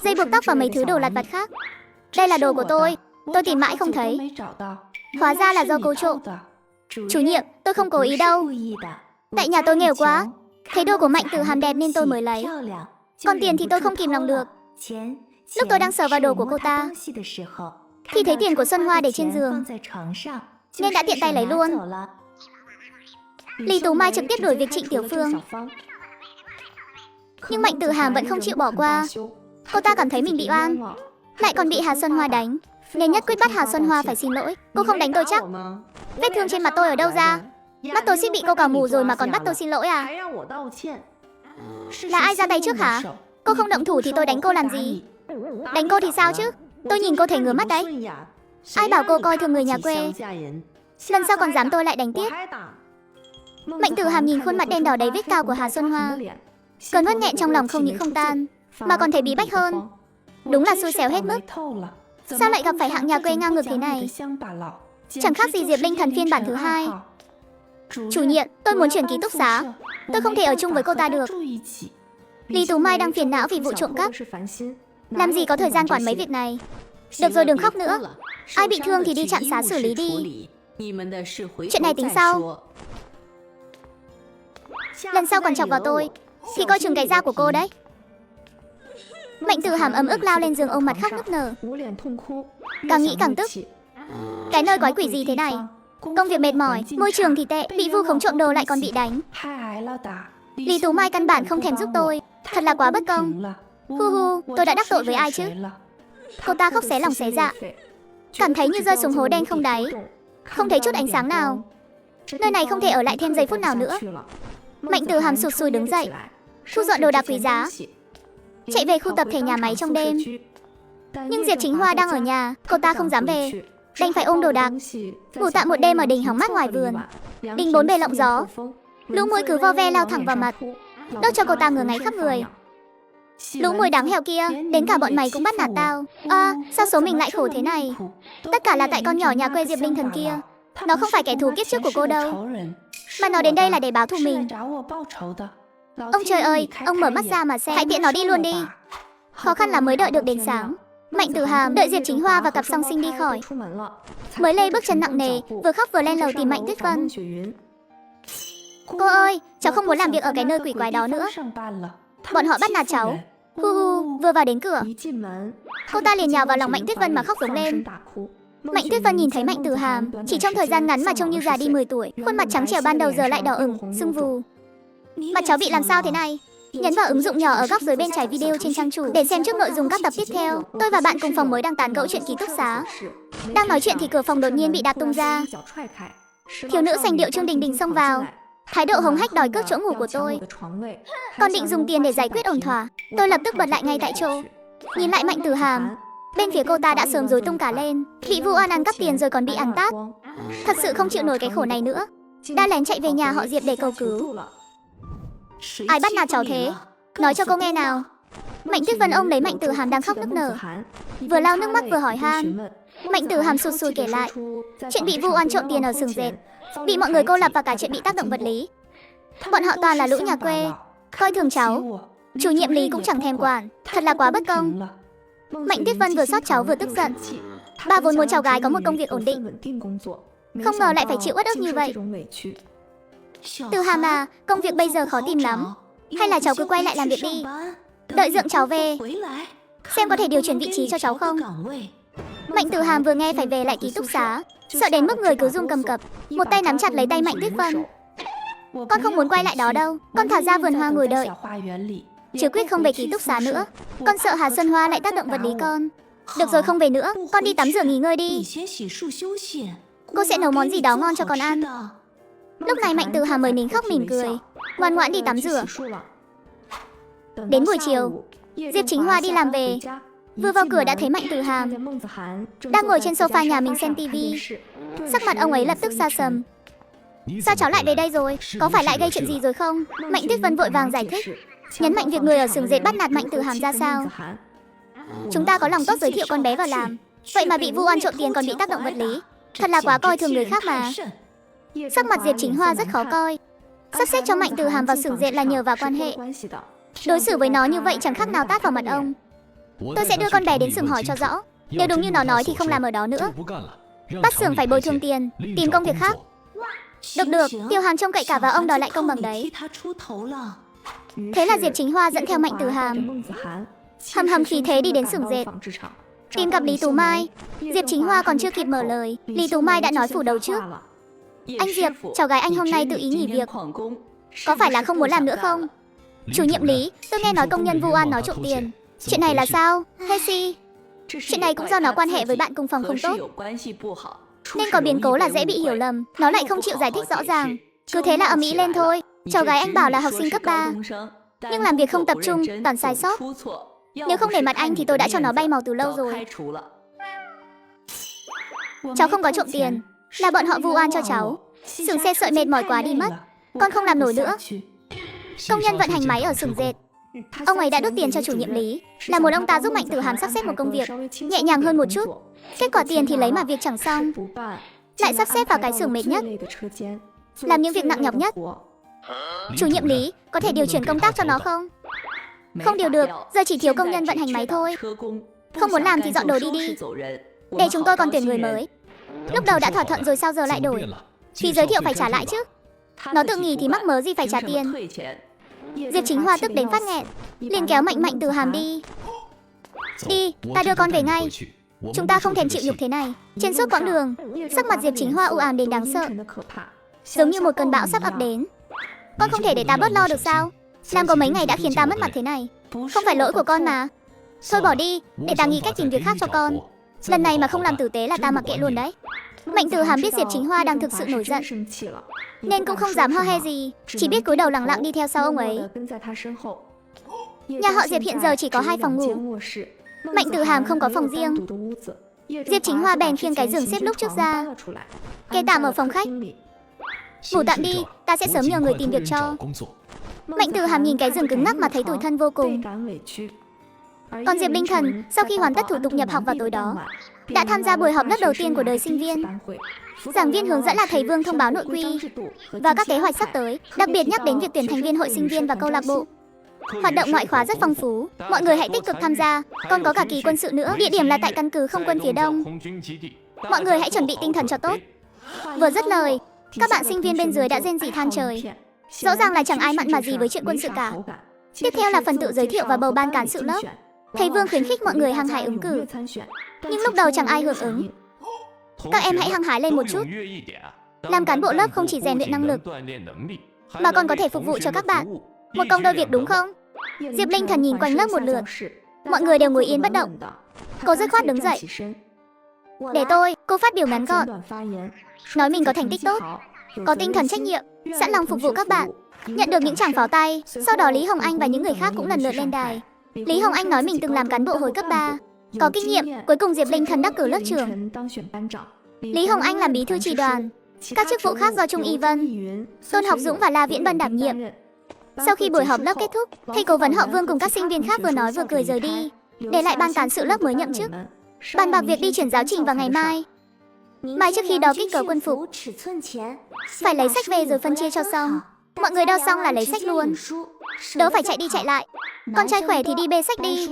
[SPEAKER 1] dây buộc tóc và mấy thứ đồ lặt vặt khác. Đây là đồ của tôi tìm mãi không thấy. Hóa ra là do cô trộm. Chủ nhiệm, tôi không cố ý đâu. Tại nhà tôi nghèo quá, thấy đồ của Mạnh Tử Hàm đẹp nên tôi mới lấy. Còn tiền thì tôi không kìm lòng được. Lúc tôi đang sờ vào đồ của cô ta thì thấy tiền của Xuân Hoa để trên giường, nên đã tiện tay lấy luôn. Lý Tú Mai trực tiếp đuổi việc Trịnh Tiểu Phương, nhưng Mạnh Tử Hàm vẫn không chịu bỏ qua. Cô ta cảm thấy mình bị oan, lại còn bị Hà Xuân Hoa đánh, nên nhất quyết bắt Hà Xuân Hoa phải xin lỗi. Cô không đánh tôi chắc? Vết thương trên mặt tôi ở đâu ra? Mắt tôi suýt bị cô cào mù rồi mà còn bắt tôi xin lỗi à? Là ai ra tay trước hả? Cô không động thủ thì tôi đánh cô làm gì? Đánh cô thì sao chứ? Tôi nhìn cô thấy ngứa mắt đấy. Ai bảo cô coi thường người nhà quê? Lần sau còn dám tôi lại đánh tiếp. Mạnh Tử Hàm nhìn khuôn mặt đen đỏ đầy vết cào của Hà Xuân Hoa. Cơn uất nghẹn trong lòng không những không tan, mà còn thấy bí bách hơn. Đúng là xui xẻo hết mức. Sao lại gặp phải hạng nhà quê ngang ngược thế này? Chẳng khác gì Diệp Linh Thần phiên bản thứ 2. Chủ nhiệm, tôi muốn chuyển ký túc xá. Tôi không thể ở chung với cô ta được. Lý Tú Mai đang phiền não vì vụ trộm cắp. Làm gì có thời gian quản mấy việc này. Được rồi, đừng khóc nữa. Ai bị thương thì đi trạm xá xử lý đi. Chuyện này tính sau. Lần sau còn chọc vào tôi thì coi chừng cái da của cô đấy. Mạnh Tử Hàm ấm ức lao lên giường ôm mặt khóc nức nở. Càng nghĩ càng tức. Cái nơi quái quỷ gì thế này? Công việc mệt mỏi, môi trường thì tệ, bị vu khống trộm đồ lại còn bị đánh. Lý Tú Mai căn bản không thèm giúp tôi. Thật là quá bất công. Hu hu, tôi đã đắc tội với ai chứ? Cô ta khóc xé lòng xé dạ, cảm thấy như rơi xuống hố đen không đáy, không thấy chút ánh sáng nào. Nơi này không thể ở lại thêm giây phút nào nữa. Mạnh Tử Hàm sụt sùi đứng dậy, thu dọn đồ đạc quý giá, chạy về khu tập thể nhà máy trong đêm. Nhưng Diệp Chính Hoa đang ở nhà, cô ta không dám về, đành phải ôm đồ đạc ngủ tạm một đêm ở đình hóng mát ngoài vườn. Đình bốn bề lộng gió, lũ muỗi cứ vo ve lao thẳng vào mặt, đốt cho cô ta ngứa ngáy khắp người. Lũ muỗi đáng hèo kia, đến cả bọn mày cũng bắt nạt tao. Sao số mình lại khổ thế này? Tất cả là tại con nhỏ nhà quê Diệp Linh Thần kia. Nó không phải kẻ thù kiếp trước của cô đâu, mà nó đến đây là để báo thù mình. Ông trời ơi, ông mở mắt ra mà xem. Hãy tiện nó đi luôn đi. Khó khăn là mới đợi được đến sáng. Mạnh Tử Hàm đợi Diệp Chính Hoa và cặp song sinh đi khỏi, mới lê bước chân nặng nề, vừa khóc vừa lên lầu tìm Mạnh Tuyết Vân. Cô ơi, cháu không muốn làm việc ở cái nơi quỷ quái đó nữa. Bọn họ bắt nạt cháu. Hu hu, vừa vào đến cửa, cô ta liền nhào vào lòng Mạnh Tuyết Vân mà khóc rống lên. Mạnh Tuyết Vân nhìn thấy Mạnh Tử Hàm, chỉ trong thời gian ngắn mà trông như già đi 10 tuổi, khuôn mặt trắng trẻo ban đầu giờ lại đỏ ửng, sưng vù. Mặt cháu bị làm sao thế này? Nhấn vào ứng dụng nhỏ ở góc dưới bên trái video trên trang chủ để xem trước nội dung các tập tiếp theo. Tôi và bạn cùng phòng mới đang tán gẫu chuyện ký túc xá. Đang nói chuyện thì cửa phòng đột nhiên bị đạp tung ra. Thiếu nữ sành điệu Trương Đình Đình xông vào, thái độ hống hách đòi cướp chỗ ngủ của tôi. Còn định dùng tiền để giải quyết ổn thỏa. Tôi lập tức bật lại ngay tại chỗ. Nhìn lại Mạnh Tử Hàm, bên phía cô ta đã sớm rối tung cả lên, bị Vu Oan ăn cắp tiền rồi còn bị ăn tát. Thật sự không chịu nổi cái khổ này nữa, đã lén chạy về nhà họ Diệp để cầu cứu. Ai bắt nạt cháu thế? Nói cho cô nghe nào. Mạnh Tuyết Vân ôm lấy Mạnh Tử Hàm đang khóc nức nở, vừa lau nước mắt vừa hỏi han. Mạnh Tử Hàm sụt sùi kể lại chuyện bị Vu Oan trộm tiền ở xưởng dệt, bị mọi người cô lập và cả chuyện bị tác động vật lý. Bọn họ toàn là lũ nhà quê, coi thường cháu. Chủ nhiệm Lý cũng chẳng thèm quản, thật là quá bất công. Mạnh Tuyết Vân vừa xót cháu vừa tức giận. Bà vốn muốn cháu gái có một công việc ổn định, không ngờ lại phải chịu uất ức như vậy. Tử Hàm à, công việc bây giờ khó tìm lắm, hay là cháu cứ quay lại làm việc đi, đợi Dượng cháu về xem có thể điều chuyển vị trí cho cháu không. Mạnh Tử Hàm vừa nghe phải về lại ký túc xá, sợ đến mức người cứ run cầm cập, một tay nắm chặt lấy tay Mạnh Tuyết Vân. Con không muốn quay lại đó đâu, con thả ra vườn hoa ngồi đợi, chứ quyết không về ký túc xá nữa. Con sợ Hà Xuân Hoa lại tác động vật lý con. Được rồi, không về nữa, con đi tắm rửa nghỉ ngơi đi. Cô sẽ nấu món gì đó ngon cho con ăn. Lúc này Mạnh Tử Hàm mới nín khóc mỉm cười, ngoan ngoãn đi tắm rửa. Đến buổi chiều, Diệp Chính Hoa đi làm về, vừa vào cửa đã thấy Mạnh Tử Hàm đang ngồi trên sofa nhà mình xem tivi. Sắc mặt ông ấy lập tức xa sầm. Sao cháu lại về đây rồi? Có phải lại gây chuyện gì rồi không? Mạnh Tuyết Vân vội vàng giải thích, nhấn mạnh việc người ở xưởng dệt bắt nạt Mạnh Tử Hàm ra sao. Chúng ta có lòng tốt giới thiệu con bé vào làm, vậy mà bị Vu Oan trộm tiền còn bị tác động vật lý. Thật là quá coi thường người khác mà. Sắc mặt Diệp Chính Hoa rất khó coi. Sắp xếp cho Mạnh Tử Hàm vào xưởng dệt là nhờ vào quan hệ. Đối xử với nó như vậy chẳng khác nào tát vào mặt ông. Tôi sẽ đưa con bé đến xưởng hỏi cho rõ. Nếu đúng như nó nói thì không làm ở đó nữa. Bắt xưởng phải bồi thường tiền, tìm công việc khác. Được, Tiêu Hàm trông cậy cả vào ông đòi lại công bằng đấy. Thế là Diệp Chính Hoa dẫn theo Mạnh Tử Hàm hầm hầm khí thế đi đến xưởng dệt, tìm gặp Lý Tú Mai. Diệp Chính Hoa còn chưa kịp mở lời, Lý Tú Mai đã nói phủ đầu trước. Anh Diệp, cháu gái anh hôm nay tự ý nghỉ việc, có phải là không muốn làm nữa không? Chủ nhiệm Lý, tôi nghe nói công nhân Vu Oan nói trộm tiền. Chuyện này là sao? Hesi, Chuyện này cũng do nó quan hệ với bạn cùng phòng không tốt, nên có biến cố là dễ bị hiểu lầm. Nó lại không chịu giải thích rõ ràng, cứ thế là ầm ĩ lên thôi. Cháu gái anh bảo là học sinh cấp 3, nhưng làm việc không tập trung, toàn sai sót. Nếu không để mặt anh thì tôi đã cho nó bay màu từ lâu rồi. Cháu không có trộm tiền, là bọn họ vu oan cho cháu. Xưởng xe sợi mệt mỏi quá đi mất, con không làm nổi nữa. Công nhân vận hành máy ở xưởng dệt, ông ấy đã đốt tiền cho chủ nhiệm Lý, là muốn ông ta giúp Mạnh Tử Hàm sắp xếp một công việc nhẹ nhàng hơn một chút. Kết quả tiền thì lấy mà việc chẳng xong, lại sắp xếp vào cái xưởng mệt nhất, làm những việc nặng nhọc nhất. Chủ nhiệm Lý, có thể điều chuyển công tác cho nó không? Không điều được, giờ chỉ thiếu công nhân vận hành máy thôi. Không muốn làm thì dọn đồ đi đi, để chúng tôi còn tuyển người mới. Lúc đầu đã thỏa thuận rồi sao giờ lại đổi? Phí giới thiệu phải trả lại chứ. Nó tự nghỉ thì mắc mớ gì phải trả tiền. Diệp Chính Hoa tức đến phát nghẹn, liền kéo Mạnh Tử Hàm đi. Đi, ta đưa con về ngay. Chúng ta không thèm chịu nhục thế này. Trên suốt quãng đường, sắc mặt Diệp Chính Hoa u ám đến đáng sợ, giống như một cơn bão sắp ập đến. Con không thể để ta bớt lo được sao? Làm có mấy ngày đã khiến ta mất mặt thế này. Không phải lỗi của con mà. Thôi bỏ đi, để ta nghĩ cách tìm việc khác cho con. Lần này mà không làm tử tế là ta mặc kệ luôn đấy. Mạnh Tử Hàm biết Diệp Chính Hoa đang thực sự nổi giận, nên cũng không dám ho he gì, chỉ biết cúi đầu lặng lặng đi theo sau ông ấy. Nhà họ Diệp hiện giờ chỉ có 2 phòng ngủ. Mạnh Tử Hàm không có phòng riêng. Diệp Chính Hoa bèn khiêng cái giường xếp lúc trước ra, kê tạm ở phòng khách. Ngủ tạm đi, ta sẽ sớm nhờ người tìm việc cho. Mạnh Tử Hàm nhìn cái giường cứng ngắc mà thấy tủi thân vô cùng. Còn Diệp Linh Thần, sau khi hoàn tất thủ tục nhập học vào tối đó, đã tham gia buổi họp lớp đầu tiên của đời sinh viên. Giảng viên hướng dẫn là thầy Vương thông báo nội quy và các kế hoạch sắp tới, đặc biệt nhắc đến việc tuyển thành viên hội sinh viên và câu lạc bộ. Hoạt động ngoại khóa rất phong phú, mọi người hãy tích cực tham gia, còn có cả kỳ quân sự nữa, địa điểm là tại căn cứ không quân phía đông. Mọi người hãy chuẩn bị tinh thần cho tốt. Vừa dứt lời, các bạn sinh viên bên dưới đã rên rỉ than trời. Rõ ràng là chẳng ai mặn mà gì với chuyện quân sự cả. Tiếp theo là phần tự giới thiệu và bầu ban cán sự lớp. Thầy Vương khuyến khích mọi người hăng hái ứng cử, nhưng lúc đầu chẳng ai hưởng ứng. Các em hãy hăng hái lên một chút. Làm cán bộ lớp không chỉ rèn luyện năng lực, mà còn có thể phục vụ cho các bạn. Một công đôi việc đúng không? Diệp Linh Thần nhìn quanh lớp một lượt, mọi người đều ngồi yên bất động. Cô dứt khoát đứng dậy. Để tôi, cô phát biểu ngắn gọn, nói mình có thành tích tốt, có tinh thần trách nhiệm, sẵn lòng phục vụ các bạn. Nhận được những tràng pháo tay, sau đó Lý Hồng Anh và những người khác cũng lần lượt lên đài. Lý Hồng Anh nói mình từng làm cán bộ hồi cấp 3, có kinh nghiệm, cuối cùng Diệp Linh Thần đắc cử lớp trưởng. Lý Hồng Anh làm bí thư chi đoàn, các chức vụ khác do Trung Y Vân, Tôn Học Dũng và La Viễn Bân đảm nhiệm. Sau khi buổi họp lớp kết thúc, thầy cố vấn họ Vương cùng các sinh viên khác vừa nói vừa cười rời đi, để lại ban cán sự lớp mới nhậm chức, bàn bạc việc đi chuyển giáo trình vào ngày mai. Mai trước khi đo kích cỡ quân phục, phải lấy sách về rồi phân chia cho xong. Mọi người đo xong là lấy sách luôn, đỡ phải chạy đi chạy lại. Con trai khỏe thì đi bê sách đi.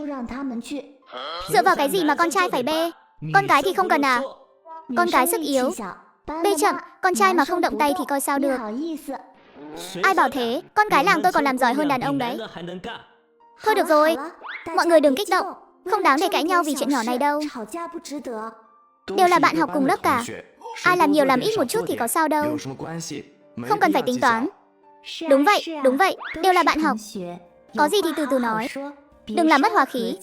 [SPEAKER 1] Dựa vào cái gì mà con trai phải bê? Con gái thì không cần à? Con gái sức yếu, bê chậm, con trai mà không động tay thì coi sao được. Ai bảo thế, con gái làng tôi còn làm giỏi hơn đàn ông đấy. Thôi được rồi, mọi người đừng kích động, không đáng để cãi nhau vì chuyện nhỏ này đâu. Đều là bạn học cùng lớp cả, ai làm nhiều làm ít một chút thì có sao đâu. Không cần phải tính toán. Đúng vậy, đều là bạn học. Có gì thì từ từ nói, đừng làm mất hòa khí.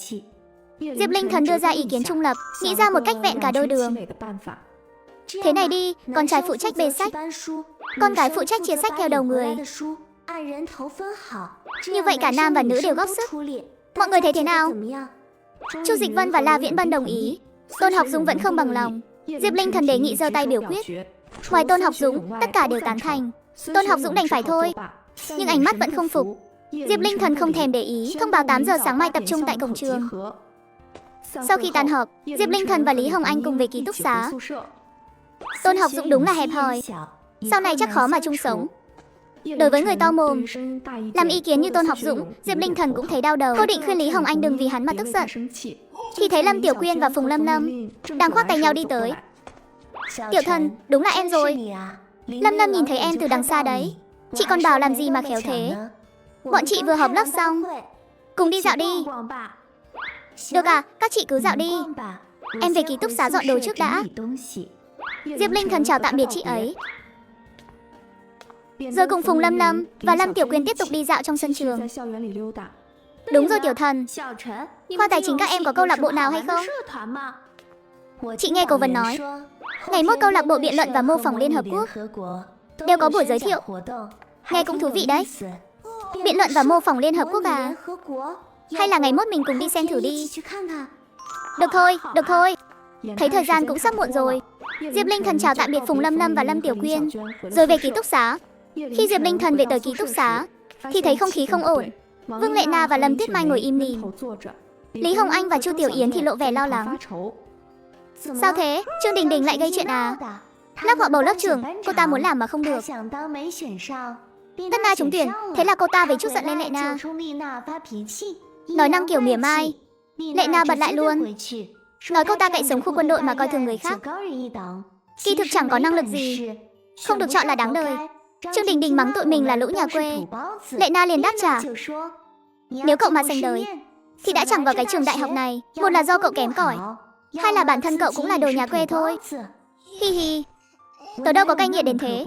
[SPEAKER 1] Diệp Linh Thần đưa ra ý kiến trung lập, nghĩ ra một cách vẹn cả đôi đường. Thế này đi, con trai phụ trách bê sách, con gái phụ trách chia sách theo đầu người. Như vậy cả nam và nữ đều góp sức. Mọi người thấy thế nào? Chu Dịch Vân và La Viễn Bân đồng ý. Tôn Học Dũng vẫn không bằng lòng. Diệp Linh Thần đề nghị giơ tay biểu quyết. Ngoài Tôn Học Dũng, tất cả đều tán thành. Tôn Học Dũng đành phải thôi, nhưng ánh mắt vẫn không phục. Diệp Linh Thần không thèm để ý, thông báo 8 giờ sáng mai tập trung tại cổng trường. Sau khi tan họp, Diệp Linh Thần và Lý Hồng Anh cùng về ký túc xá. Tôn Học Dũng đúng là hẹp hòi, sau này chắc khó mà chung sống. Đối với người to mồm, làm ý kiến như Tôn Học Dũng, Diệp Linh Thần cũng thấy đau đầu. Cô định khuyên Lý Hồng Anh đừng vì hắn mà tức giận, thì thấy Lâm Tiểu Quyên và Phùng Lâm Lâm đang khoác tay nhau đi tới. Tiểu Thần, đúng là em rồi. Lâm Lâm nhìn thấy em từ đằng xa đấy. Chị còn bảo làm gì mà khéo thế. Bọn chị vừa họp lớp xong, cùng đi dạo đi. Được à, các chị cứ dạo đi. Em về ký túc xá dọn đồ trước đã. Diệp Linh Thần chào tạm biệt chị ấy, rồi cùng Phùng Lâm Lâm và Lâm Tiểu Quyên tiếp tục đi dạo trong sân trường. Đúng rồi tiểu thần. Khoa tài chính các em có câu lạc bộ nào hay không? Chị nghe cố vấn nói, ngày mốt câu lạc bộ biện luận và mô phỏng Liên Hợp Quốc đều có buổi giới thiệu. Nghe cũng thú vị đấy. Biện luận và mô phỏng Liên Hợp Quốc à? Hay là ngày mốt mình cùng đi xem thử đi. Được thôi. Thấy thời gian cũng sắp muộn rồi. Diệp Linh Thần chào tạm biệt Phùng Lâm Lâm và Lâm Tiểu Quyên, rồi về ký túc xá. Khi Diệp Linh Thần về tới ký túc xá thì thấy không khí không ổn. Vương Lệ Na và Lâm Tuyết Mai ngồi im lìm. Lý Hồng Anh và Chu Tiểu Yến thì lộ vẻ lo lắng. Sao thế? Trương Đình Đình lại gây chuyện à? Lớp họ bầu lớp trưởng, cô ta muốn làm mà không được. Tất Na trúng tuyển, thế là cô ta về chút giận lên Lệ Na. Nói năng kiểu mỉa mai. Lệ Na bật lại luôn. Nói cô ta cậy sống khu quân đội mà coi thường người khác. Kỳ thực chẳng có năng lực gì, không được chọn là đáng đời. Trương Đình Đình mắng tụi mình là lũ nhà quê. Lệ Na liền đáp trả, nếu cậu mà sành đời thì đã chẳng vào cái trường đại học này. Một là do cậu kém cỏi, hai là bản thân cậu cũng là đồ nhà quê thôi. Hi hi, tớ đâu có cay nghiệt đến thế.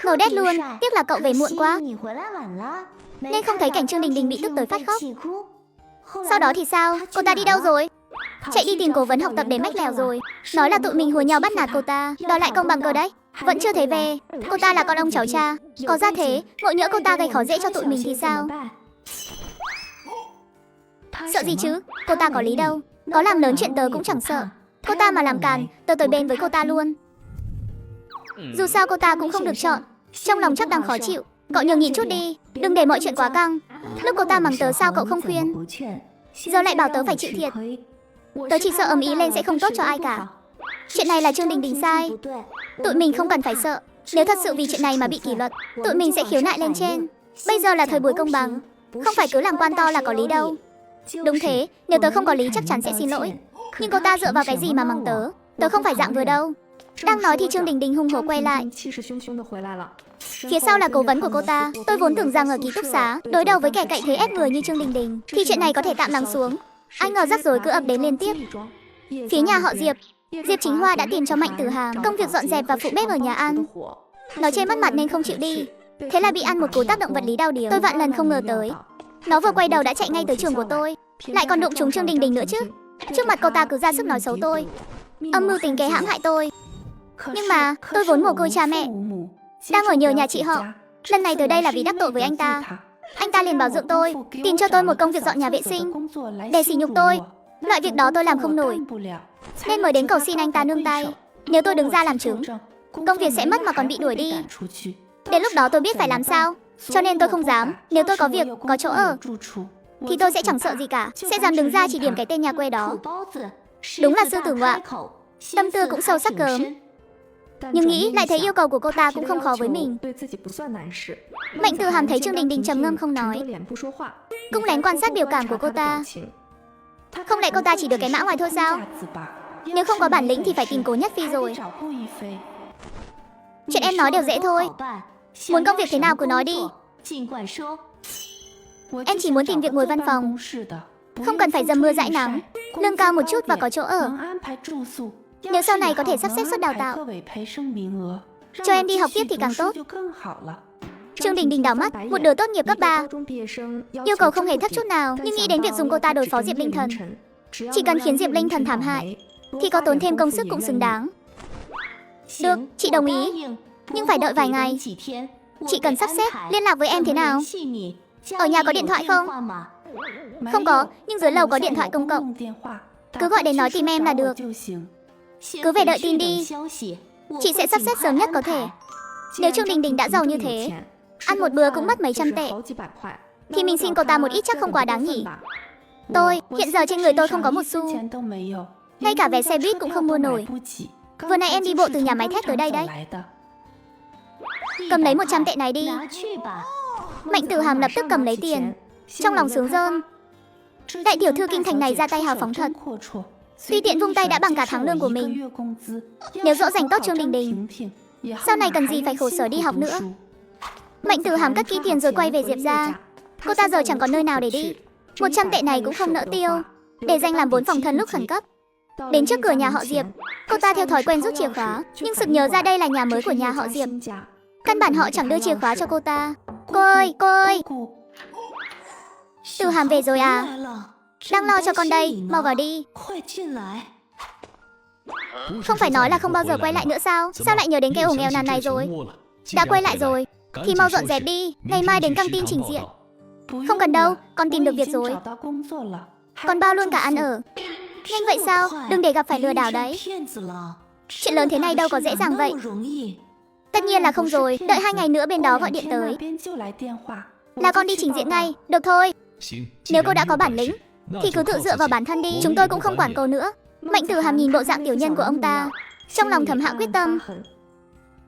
[SPEAKER 1] Ngầu đét luôn, tiếc là cậu về muộn quá nên không thấy cảnh Trương Đình Đình bị tức tới phát khóc. Sau đó thì sao? Cô ta đi đâu rồi? Chạy đi tìm cố vấn học tập để mách lèo rồi. Nói là tụi mình hùa nhau bắt nạt cô ta, đòi lại công bằng cơ đấy. Vẫn chưa thấy về. Cô ta là con ông cháu cha. Có ra thế, ngộ nhỡ cô ta gây khó dễ cho tụi mình thì sao? Sợ gì chứ, cô ta có lý đâu. Có làm lớn chuyện tớ cũng chẳng sợ. Cô ta mà làm càn, tớ tới bên với cô ta luôn. Dù sao cô ta cũng không được chọn. Trong lòng chắc đang khó chịu. Cậu nhường nhịn chút đi, đừng để mọi chuyện quá căng. Lúc cô ta mắng tớ sao cậu không khuyên? Giờ lại bảo tớ phải chịu thiệt. Tớ chỉ sợ ầm ĩ lên sẽ không tốt cho ai cả. Chuyện này là Trương Đình Đình sai. Tụi mình không cần phải sợ. Nếu thật sự vì chuyện này mà bị kỷ luật, tụi mình sẽ khiếu nại lên trên. Bây giờ là thời buổi công bằng, không phải cứ làm quan to là có lý đâu. Đúng thế, nếu tớ không có lý chắc chắn sẽ xin lỗi. Nhưng cô ta dựa vào cái gì mà mắng tớ? Tớ không phải dạng vừa đâu. Đang nói thì Trương Đình Đình hung hổ quay lại. Phía sau là cố vấn của cô ta. Tôi vốn tưởng rằng ở ký túc xá đối đầu với kẻ cậy thế ép người như Trương Đình Đình thì chuyện này có thể tạm lắng xuống. Ai ngờ rắc rối cứ ập đến liên tiếp. Phía nhà họ Diệp, Diệp Chính Hoa đã tìm cho Mạnh Tử Hàm công việc dọn dẹp và phụ bếp ở nhà ăn. Nó chê mất mặt nên không chịu đi. Thế là bị ăn một cú tác động vật lý đau điếng. Tôi vạn lần không ngờ tới. Nó vừa quay đầu đã chạy ngay tới trường của tôi, lại còn đụng trúng Trương Đình Đình nữa chứ. Trước mặt cô ta cứ ra sức nói xấu tôi, âm mưu tính kế hãm hại tôi. Nhưng mà tôi vốn mồ côi cha mẹ, đang ở nhờ nhà chị họ. Lần này tới đây là vì đắc tội với anh ta. Anh ta liền bảo dưỡng tôi, tìm cho tôi một công việc dọn nhà vệ sinh để sỉ nhục tôi. Loại việc đó tôi làm không nổi nên mới đến cầu xin anh ta nương tay. Nếu tôi đứng ra làm chứng, công việc sẽ mất mà còn bị đuổi đi. Đến lúc đó tôi biết phải làm sao. Cho nên tôi không dám. Nếu tôi có việc, có chỗ ở thì tôi sẽ chẳng sợ gì cả, sẽ dám đứng ra chỉ điểm cái tên nhà quê đó. Đúng là sư tử ngoạm, tâm tư cũng sâu sắc gớm. Nhưng nghĩ lại thấy yêu cầu của cô ta cũng không khó với mình. Mạnh Tử Hàm thấy Trương Đình Đình trầm ngâm không nói, cũng lén quan sát biểu cảm của cô ta. Không lẽ cô ta chỉ được cái mã ngoài thôi sao? Nếu không có bản lĩnh thì phải tìm Cố Nhất Phi rồi. Chuyện em nói đều dễ thôi. Muốn công việc thế nào cứ nói đi. Em chỉ muốn tìm việc ngồi văn phòng, không cần phải dầm mưa dãi nắng, lương cao một chút và có chỗ ở. Nếu sau này có thể sắp xếp suất đào tạo, cho em đi học tiếp thì càng tốt. Trương Đình Đình đảo mắt, một đứa tốt nghiệp cấp 3. Yêu cầu không hề thấp chút nào, nhưng nghĩ đến việc dùng cô ta đối phó Diệp Linh Thần, chỉ cần khiến Diệp Linh Thần thảm hại thì có tốn thêm công sức cũng xứng đáng. Được, chị đồng ý, nhưng phải đợi vài ngày. Chị cần sắp xếp, liên lạc với em thế nào? Ở nhà có điện thoại không? Không có, nhưng dưới lầu có điện thoại công cộng. Cứ gọi đến nói tìm em là được. Cứ về đợi tin đi. Chị sẽ sắp xếp sớm nhất có thể. Nếu Trương Đình Đình đã giàu như thế, ăn một bữa cũng mất mấy trăm tệ, thì mình xin cô ta một ít chắc không quá đáng nhỉ. Tôi, hiện giờ trên người tôi không có một xu, ngay cả vé xe buýt cũng không mua nổi. Vừa nãy em đi bộ từ nhà máy thép tới đây đấy. Cầm lấy 100 tệ này đi. Mạnh Tử Hàm lập tức cầm lấy tiền, trong lòng sướng rơn. Đại tiểu thư kinh thành này ra tay hào phóng thật. Tuy tiện vung tay đã bằng cả tháng lương của mình. Nếu dỗ dành tốt Trương Đình Đình, sau này cần gì phải khổ sở đi học nữa. Mạnh Tử Hàm cất kỹ tiền rồi quay về Diệp gia. Cô ta giờ chẳng còn nơi nào để đi. 100 tệ này cũng không nỡ tiêu, để dành làm vốn phòng thân lúc khẩn cấp. Đến trước cửa nhà họ Diệp, cô ta theo thói quen rút chìa khóa, nhưng sực nhớ ra đây là nhà mới của nhà họ Diệp. Căn bản họ chẳng đưa chìa khóa cho cô ta. Cô ơi, cô ơi! Từ Hàm về rồi à? Đang lo cho con đây, mau vào đi. Không phải nói là không bao giờ quay lại nữa sao? Sao lại nhớ đến cái ổ nghèo nàn này rồi? Đã quay lại rồi, thì mau dọn dẹp đi, ngày mai đến căng tin trình diện. Không cần đâu, con tìm được việc rồi. Còn bao luôn cả ăn ở. Nhanh vậy sao? Đừng để gặp phải lừa đảo đấy. Chuyện lớn thế này đâu có dễ dàng vậy. Tất nhiên là không rồi, đợi 2 ngày nữa bên đó gọi điện tới. Là con đi trình diễn ngay, được thôi. Nếu cô đã có bản lĩnh, thì cứ tự dựa vào bản thân đi, chúng tôi cũng không quản cô nữa. Mạnh Tử Hàm nhìn bộ dạng tiểu nhân của ông ta, trong lòng thầm hạ quyết tâm.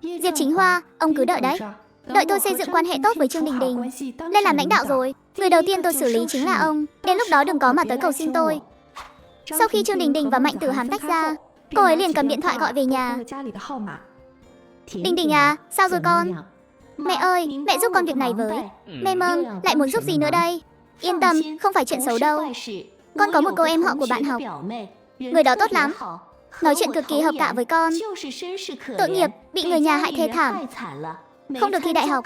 [SPEAKER 1] Diệp Chính Hoa, ông cứ đợi đấy. Đợi tôi xây dựng quan hệ tốt với Trương Đình Đình, lên làm lãnh đạo rồi, người đầu tiên tôi xử lý chính là ông. Đến lúc đó đừng có mà tới cầu xin tôi. Sau khi Trương Đình Đình và Mạnh Tử Hàm tách ra, cô ấy liền cầm điện thoại gọi về nhà. Đình Đình à, sao rồi con? Mẹ ơi, mẹ giúp con việc này với. Mê Mơm, lại muốn giúp gì nữa đây? Yên tâm, không phải chuyện xấu đâu. Con có một cô em họ của bạn học. Người đó tốt lắm, nói chuyện cực kỳ hợp cạ với con. Tội nghiệp, bị người nhà hại thê thảm, không được thi đại học.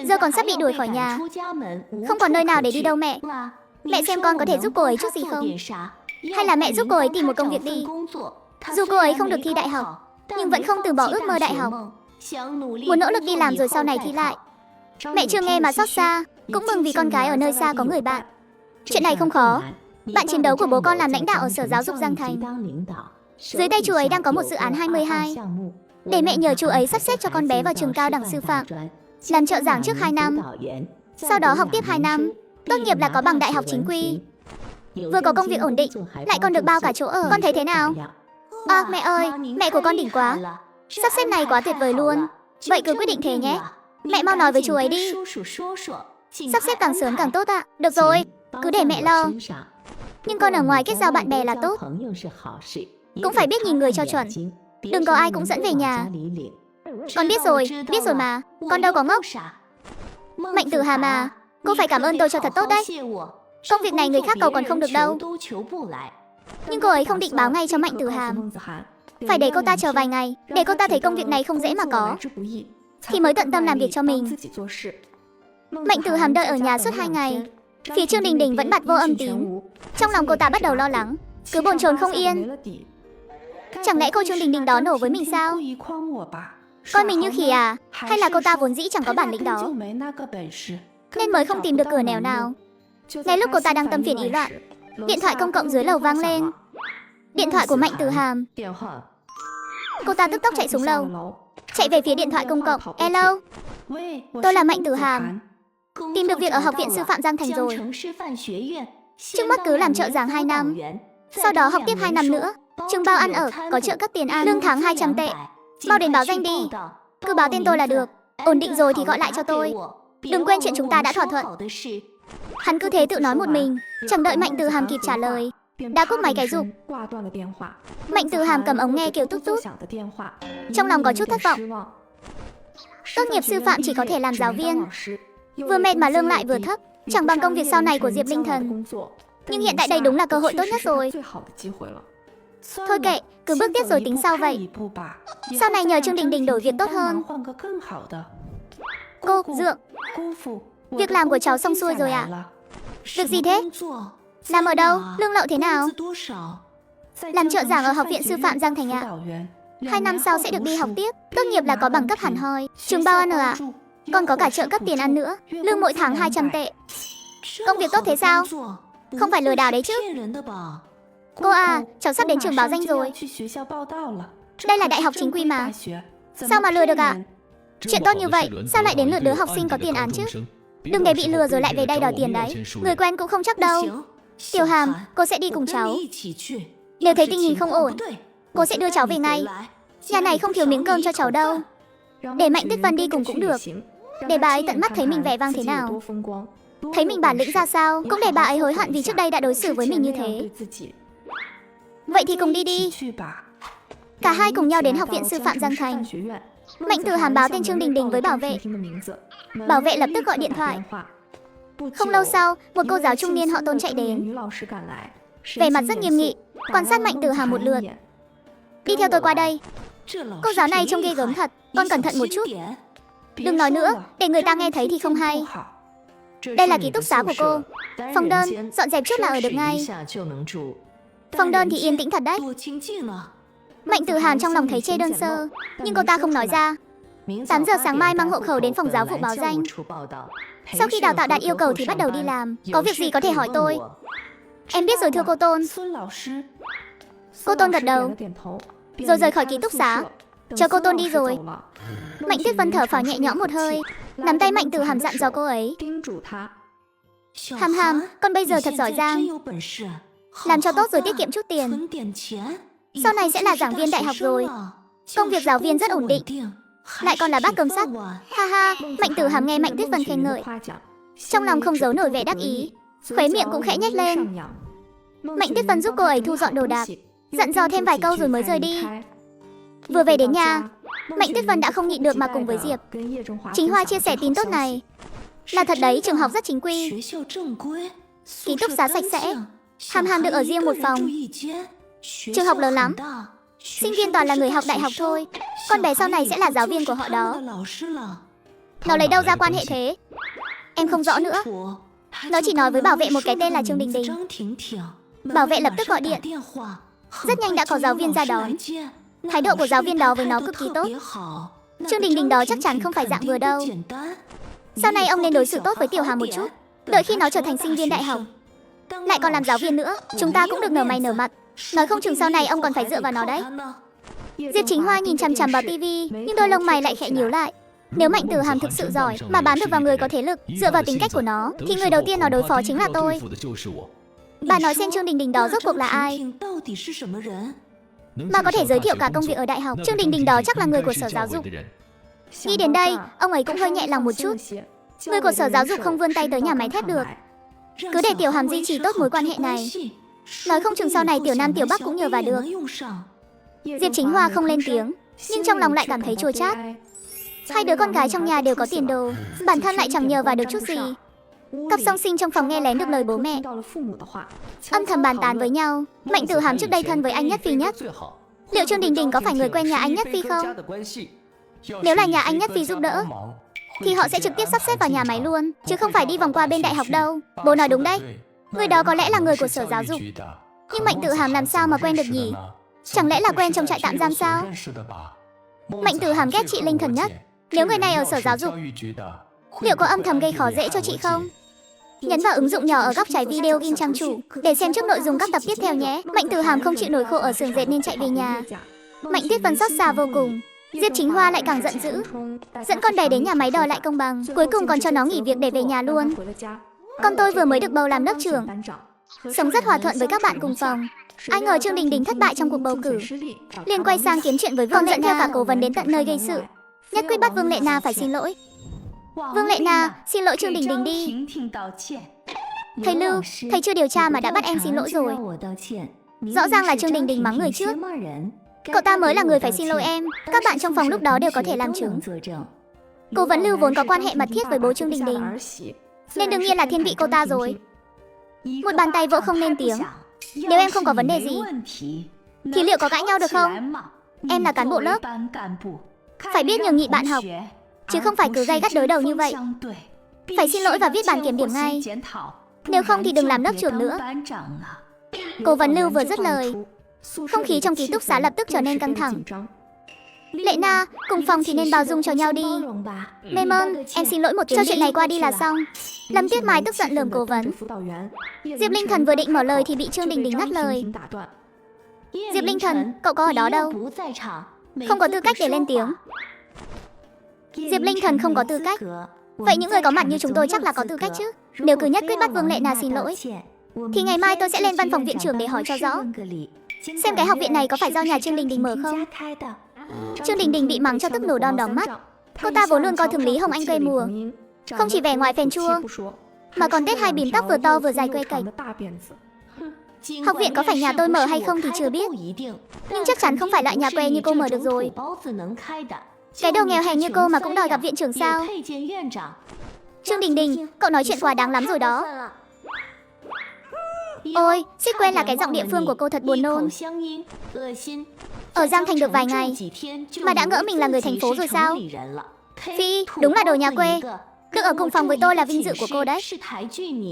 [SPEAKER 1] Giờ còn sắp bị đuổi khỏi nhà, không còn nơi nào để đi đâu mẹ. Mẹ xem con có thể giúp cô ấy chút gì không? Hay là mẹ giúp cô ấy tìm một công việc đi. Dù cô ấy không được thi đại học, nhưng vẫn không từ bỏ ước mơ đại học, muốn nỗ lực đi làm rồi sau này thi lại. Mẹ chưa nghe mà xót xa, cũng mừng vì con gái ở nơi xa có người bạn. Chuyện này không khó. Bạn chiến đấu của bố con làm lãnh đạo ở Sở Giáo dục Giang Thành. Dưới tay chú ấy đang có một dự án 22. Để mẹ nhờ chú ấy sắp xếp cho con bé vào trường cao đẳng sư phạm, làm trợ giảng trước 2 năm, sau đó học tiếp 2 năm, tốt nghiệp là có bằng đại học chính quy. Vừa có công việc ổn định, lại còn được bao cả chỗ ở. Con thấy thế nào? À mẹ ơi, mẹ của con đỉnh quá. Sắp xếp này quá tuyệt vời luôn. Vậy cứ quyết định thế nhé. Mẹ mau nói với chú ấy đi. Sắp xếp càng sớm càng tốt ạ. Được rồi, cứ để mẹ lo. Nhưng con ở ngoài kết giao bạn bè là tốt, cũng phải biết nhìn người cho chuẩn. Đừng có ai cũng dẫn về nhà. Con biết rồi mà. Con đâu có ngốc. Mạnh Tử Hàm à, cô phải cảm ơn tôi cho thật tốt đấy. Công việc này người khác cầu còn không được đâu. Nhưng cô ấy không định báo ngay cho Mạnh Tử Hàm, phải để cô ta chờ vài ngày, để cô ta thấy công việc này không dễ mà có, thì mới tận tâm làm việc cho mình. Mạnh Tử Hàm đợi ở nhà suốt 2 ngày. Phía Trương Đình Đình vẫn bặt vô âm tín. Trong lòng cô ta bắt đầu lo lắng, cứ bồn chồn không yên. Chẳng lẽ cô Trương Đình Đình đó nổ với mình sao? Coi mình như khỉ à? Hay là cô ta vốn dĩ chẳng có bản lĩnh đó, nên mới không tìm được cửa nẻo nào? Ngay lúc cô ta đang tâm phiền ý loạn, điện thoại công cộng dưới lầu vang lên. Điện thoại của Mạnh Tử Hàm. Cô ta tức tốc chạy xuống lầu, chạy về phía điện thoại công cộng. Hello, tôi là Mạnh Tử Hàm. Tìm được việc ở Học viện Sư phạm Giang Thành rồi. Trước mắt cứ làm trợ giảng 2 năm, sau đó học tiếp 2 năm nữa. Trường bao ăn ở, có trợ cấp tiền ăn, lương tháng 200 tệ. Mau đến báo danh đi. Cứ báo tên tôi là được. Ổn định rồi thì gọi lại cho tôi. Đừng quên chuyện chúng ta đã thỏa thuận. Hắn cứ thế tự nói một mình, chẳng đợi Mạnh Tử Hàm kịp trả lời, đã cúp máy cái rụp. Mạnh Tử Hàm cầm ống nghe kiểu tút tút, trong lòng có chút thất vọng. Tốt nghiệp sư phạm chỉ có thể làm giáo viên, vừa mệt mà lương lại vừa thấp, chẳng bằng công việc sau này của Diệp Linh Thần. Nhưng hiện tại đây đúng là cơ hội tốt nhất rồi. Thôi kệ, cứ bước tiếp rồi tính sau vậy. Sau này nhờ Trương Đình Đình đổi việc tốt hơn. Cô, Dượng, việc làm của cháu xong xuôi rồi ạ. Việc gì thế? Làm ở đâu? Lương lậu thế nào? Làm trợ giảng ở Học viện Sư phạm Giang Thành ạ. 2 năm sau sẽ được đi học tiếp, tốt nghiệp là có bằng cấp hẳn hoi, trường bao ăn ở ạ. Còn có cả trợ cấp tiền ăn nữa, lương mỗi tháng 200 tệ. Công việc tốt thế sao? Không phải lừa đảo đấy chứ? Cô à, cháu sắp đến trường báo danh rồi. Đây là đại học chính quy mà. Sao mà lừa được ạ? Chuyện tốt như vậy, sao lại đến lượt đứa học sinh có tiền án chứ? Đừng để bị lừa rồi lại về đây đòi tiền đấy. Người quen cũng không chắc đâu. Tiểu Hàm, cô sẽ đi cùng cháu. Nếu thấy tình hình không ổn, cô sẽ đưa cháu về ngay. Nhà này không thiếu miếng cơm cho cháu đâu. Để Mạnh Tích Vân đi cùng cũng được, để bà ấy tận mắt thấy mình vẻ vang thế nào, thấy mình bản lĩnh ra sao, cũng để bà ấy hối hận vì trước đây đã đối xử với mình như thế. Vậy thì cùng đi đi. Cả hai cùng nhau đến Học viện Sư phạm Giang Thành. Mạnh Tử Hàm báo tên Trương Đình Đình với bảo vệ. Bảo vệ lập tức gọi điện thoại. Không lâu sau, một cô giáo trung niên họ Tôn chạy đến, vẻ mặt rất nghiêm nghị, quan sát Mạnh Tử Hàm một lượt. Đi theo tôi qua đây. Cô giáo này trông ghê gớm thật, con cẩn thận một chút. Đừng nói nữa, để người ta nghe thấy thì không hay. Đây là ký túc xá của cô. Phòng đơn, dọn dẹp chút là ở được ngay. Phòng đơn thì yên tĩnh thật đấy. Mạnh Tử Hàn trong lòng thấy chê đơn sơ, nhưng cô ta không nói ra. 8 giờ sáng mai mang hộ khẩu đến phòng giáo vụ báo danh. Sau khi đào tạo đạt yêu cầu thì bắt đầu đi làm. Có việc gì có thể hỏi tôi. Em biết rồi thưa cô Tôn. Cô Tôn gật đầu, rồi rời khỏi ký túc xá. Chờ cô Tôn đi rồi, Mạnh Tuyết Vân thở phào nhẹ nhõm một hơi, nắm tay Mạnh Tử Hàm dặn dò cô ấy. Hàm Hàm, con bây giờ thật giỏi giang. Làm cho tốt rồi tiết kiệm chút tiền. Sau này sẽ là giảng viên đại học rồi. Công việc giáo viên rất ổn định. Lại còn là bác cơm sắt. Ha ha, Mạnh Tử Hàm nghe Mạnh Tuyết Vân khen ngợi, trong lòng không giấu nổi vẻ đắc ý, khóe miệng cũng khẽ nhếch lên. Mạnh Tuyết Vân giúp cô ấy thu dọn đồ đạc, dặn dò thêm vài câu rồi mới rời đi. Vừa về đến nhà, Mạnh Tuyết Vân đã không nhịn được mà cùng với Diệp Chính Hoa chia sẻ tin tốt này. Là thật đấy, trường học rất chính quy, ký túc xá sạch sẽ, Hàm Hàm được ở riêng một phòng. Trường học lớn lắm, sinh viên toàn là người học đại học thôi. Con bé sau này sẽ là giáo viên của họ đó. Nó lấy đâu ra quan hệ thế? Em không rõ nữa. Nó chỉ nói với bảo vệ một cái tên là Trương Đình Đình. Bảo vệ lập tức gọi điện. Rất nhanh đã có giáo viên ra đón. Thái độ của giáo viên đó với nó cực kỳ tốt. Trương Đình Đình đó chắc chắn không phải dạng vừa đâu. Sau này ông nên đối xử tốt với Tiểu Hàm một chút. Đợi khi nó trở thành sinh viên đại học, lại còn làm giáo viên nữa, chúng ta cũng được nở mày nở mặt. Nói không chừng sau này ông còn phải dựa vào nó đấy. Diệp Chính Hoa nhìn chằm chằm vào tivi, nhưng đôi lông mày lại khẽ nhíu lại. Nếu Mạnh Tử Hàm thực sự giỏi mà bám được vào người có thế lực, dựa vào tính cách của nó, thì người đầu tiên nó đối phó chính là tôi. Bà nói xem Trương Đình Đình đó rốt cuộc là ai, mà có thể giới thiệu cả công việc ở đại học. Trương Đình Đình đó chắc là người của Sở Giáo dục. Nghĩ đến đây, ông ấy cũng hơi nhẹ lòng một chút. Người của Sở Giáo dục không vươn tay tới nhà máy thép được. Cứ để Tiểu Hàm duy trì tốt mối quan hệ này, nói không chừng sau này Tiểu Nam Tiểu Bắc cũng nhờ vào được. Diệp Chính Hoa không lên tiếng, nhưng trong lòng lại cảm thấy chua chát. Hai đứa con gái trong nhà đều có tiền đồ, bản thân lại chẳng nhờ vào được chút gì. Cặp song sinh trong phòng nghe lén được lời bố mẹ, âm thầm bàn tán với nhau. Mạnh Tử Hàm trước đây thân với anh Nhất Phi nhất. Liệu Trương Đình Đình có phải người quen nhà anh Nhất Phi không? Nếu là nhà anh Nhất Phi giúp đỡ, thì họ sẽ trực tiếp sắp xếp vào nhà máy luôn, chứ không phải đi vòng qua bên đại học đâu. Bố nói đúng đấy, người đó có lẽ là người của Sở Giáo dục. Nhưng Mạnh Tử Hàm làm sao mà quen được nhỉ? Chẳng lẽ là quen trong trại tạm giam sao? Mạnh Tử Hàm ghét chị Linh Thần nhất. Nếu người này ở Sở Giáo dục, liệu có âm thầm gây khó dễ cho chị không? Nhấn vào ứng dụng nhỏ ở góc trái video in trang chủ để xem trước nội dung các tập tiếp theo nhé. Mạnh Tử Hàm không chịu nổi khổ ở xưởng dệt nên chạy về nhà. Mạnh Tuyết Vân xót xa vô cùng. Diệp Chính Hoa lại càng giận dữ, dẫn con bé đến nhà máy đòi lại công bằng, cuối cùng còn cho nó nghỉ việc để về nhà luôn. Con tôi vừa mới được bầu làm lớp trưởng, sống rất hòa thuận với các bạn cùng phòng. Ai ngờ Trương Đình Đình thất bại trong cuộc bầu cử, liền quay sang kiếm chuyện với Vương Lệ Na, theo cả cố vấn đến tận nơi gây sự, nhất quyết bắt Vương Lệ Na phải xin lỗi. Vương Lệ Na, xin lỗi Trương Đình Đình đi. Thầy Lưu, thầy chưa điều tra mà đã bắt em xin lỗi rồi. Rõ ràng là Trương Đình Đình mắng người trước. Cậu ta mới là người phải xin lỗi em. Các bạn trong phòng lúc đó đều có thể làm chứng. Cố vấn Lưu vốn có quan hệ mật thiết với bố Trương Đình Đình, nên đương nhiên là thiên vị cô ta rồi. Một bàn tay vỗ không nên tiếng. Nếu em không có vấn đề gì, thì liệu có cãi nhau được không? Em là cán bộ lớp, phải biết nhường nhịn bạn học, chứ không phải cứ gay gắt đối đầu như vậy. Phải xin lỗi và viết bản kiểm điểm ngay, nếu không thì đừng làm lớp trưởng nữa. Cố vấn Lưu vừa dứt lời, không khí trong ký túc xá lập tức trở nên căng thẳng. Lệ Na, cùng phòng thì nên bao dung cho nhau đi. Mê Mơn, em xin lỗi một tiếng, cho chuyện này qua đi là xong. Lâm Tuyết Mai tức giận lườm cố vấn. Diệp Linh Thần vừa định mở lời thì bị Trương Đình Đình ngắt lời. Diệp Linh Thần, cậu có ở đó đâu? Không có tư cách để lên tiếng. Diệp Linh Thần không có tư cách. Vậy những người có mặt như chúng tôi chắc là có tư cách chứ. Nếu cứ nhất quyết bắt Vương Lệ Na xin lỗi, thì ngày mai tôi sẽ lên văn phòng viện trưởng để hỏi cho rõ, xem cái học viện này có phải do nhà Trương Đình Đình mở không. Trương Đình Đình bị mắng cho tức nổ đom đóm mắt. Cô ta vốn luôn coi thường Lý Hồng Anh quê mùa, không chỉ vẻ ngoài phèn chua, mà còn tết hai bím tóc vừa to vừa dài quê cạch. Học viện có phải nhà tôi mở hay không thì chưa biết, nhưng chắc chắn không phải loại nhà quê như cô mở được rồi. Cái đồ nghèo hèn như cô mà cũng đòi gặp viện trưởng sao? Trương Đình Đình, cậu nói chuyện quá đáng lắm rồi đó. Ôi, suýt quên là cái giọng địa phương của cô thật buồn nôn. Ở Giang Thành được vài ngày mà đã ngỡ mình là người thành phố rồi sao? Phi, đúng là đồ nhà quê. Được ở cùng phòng với tôi là vinh dự của cô đấy.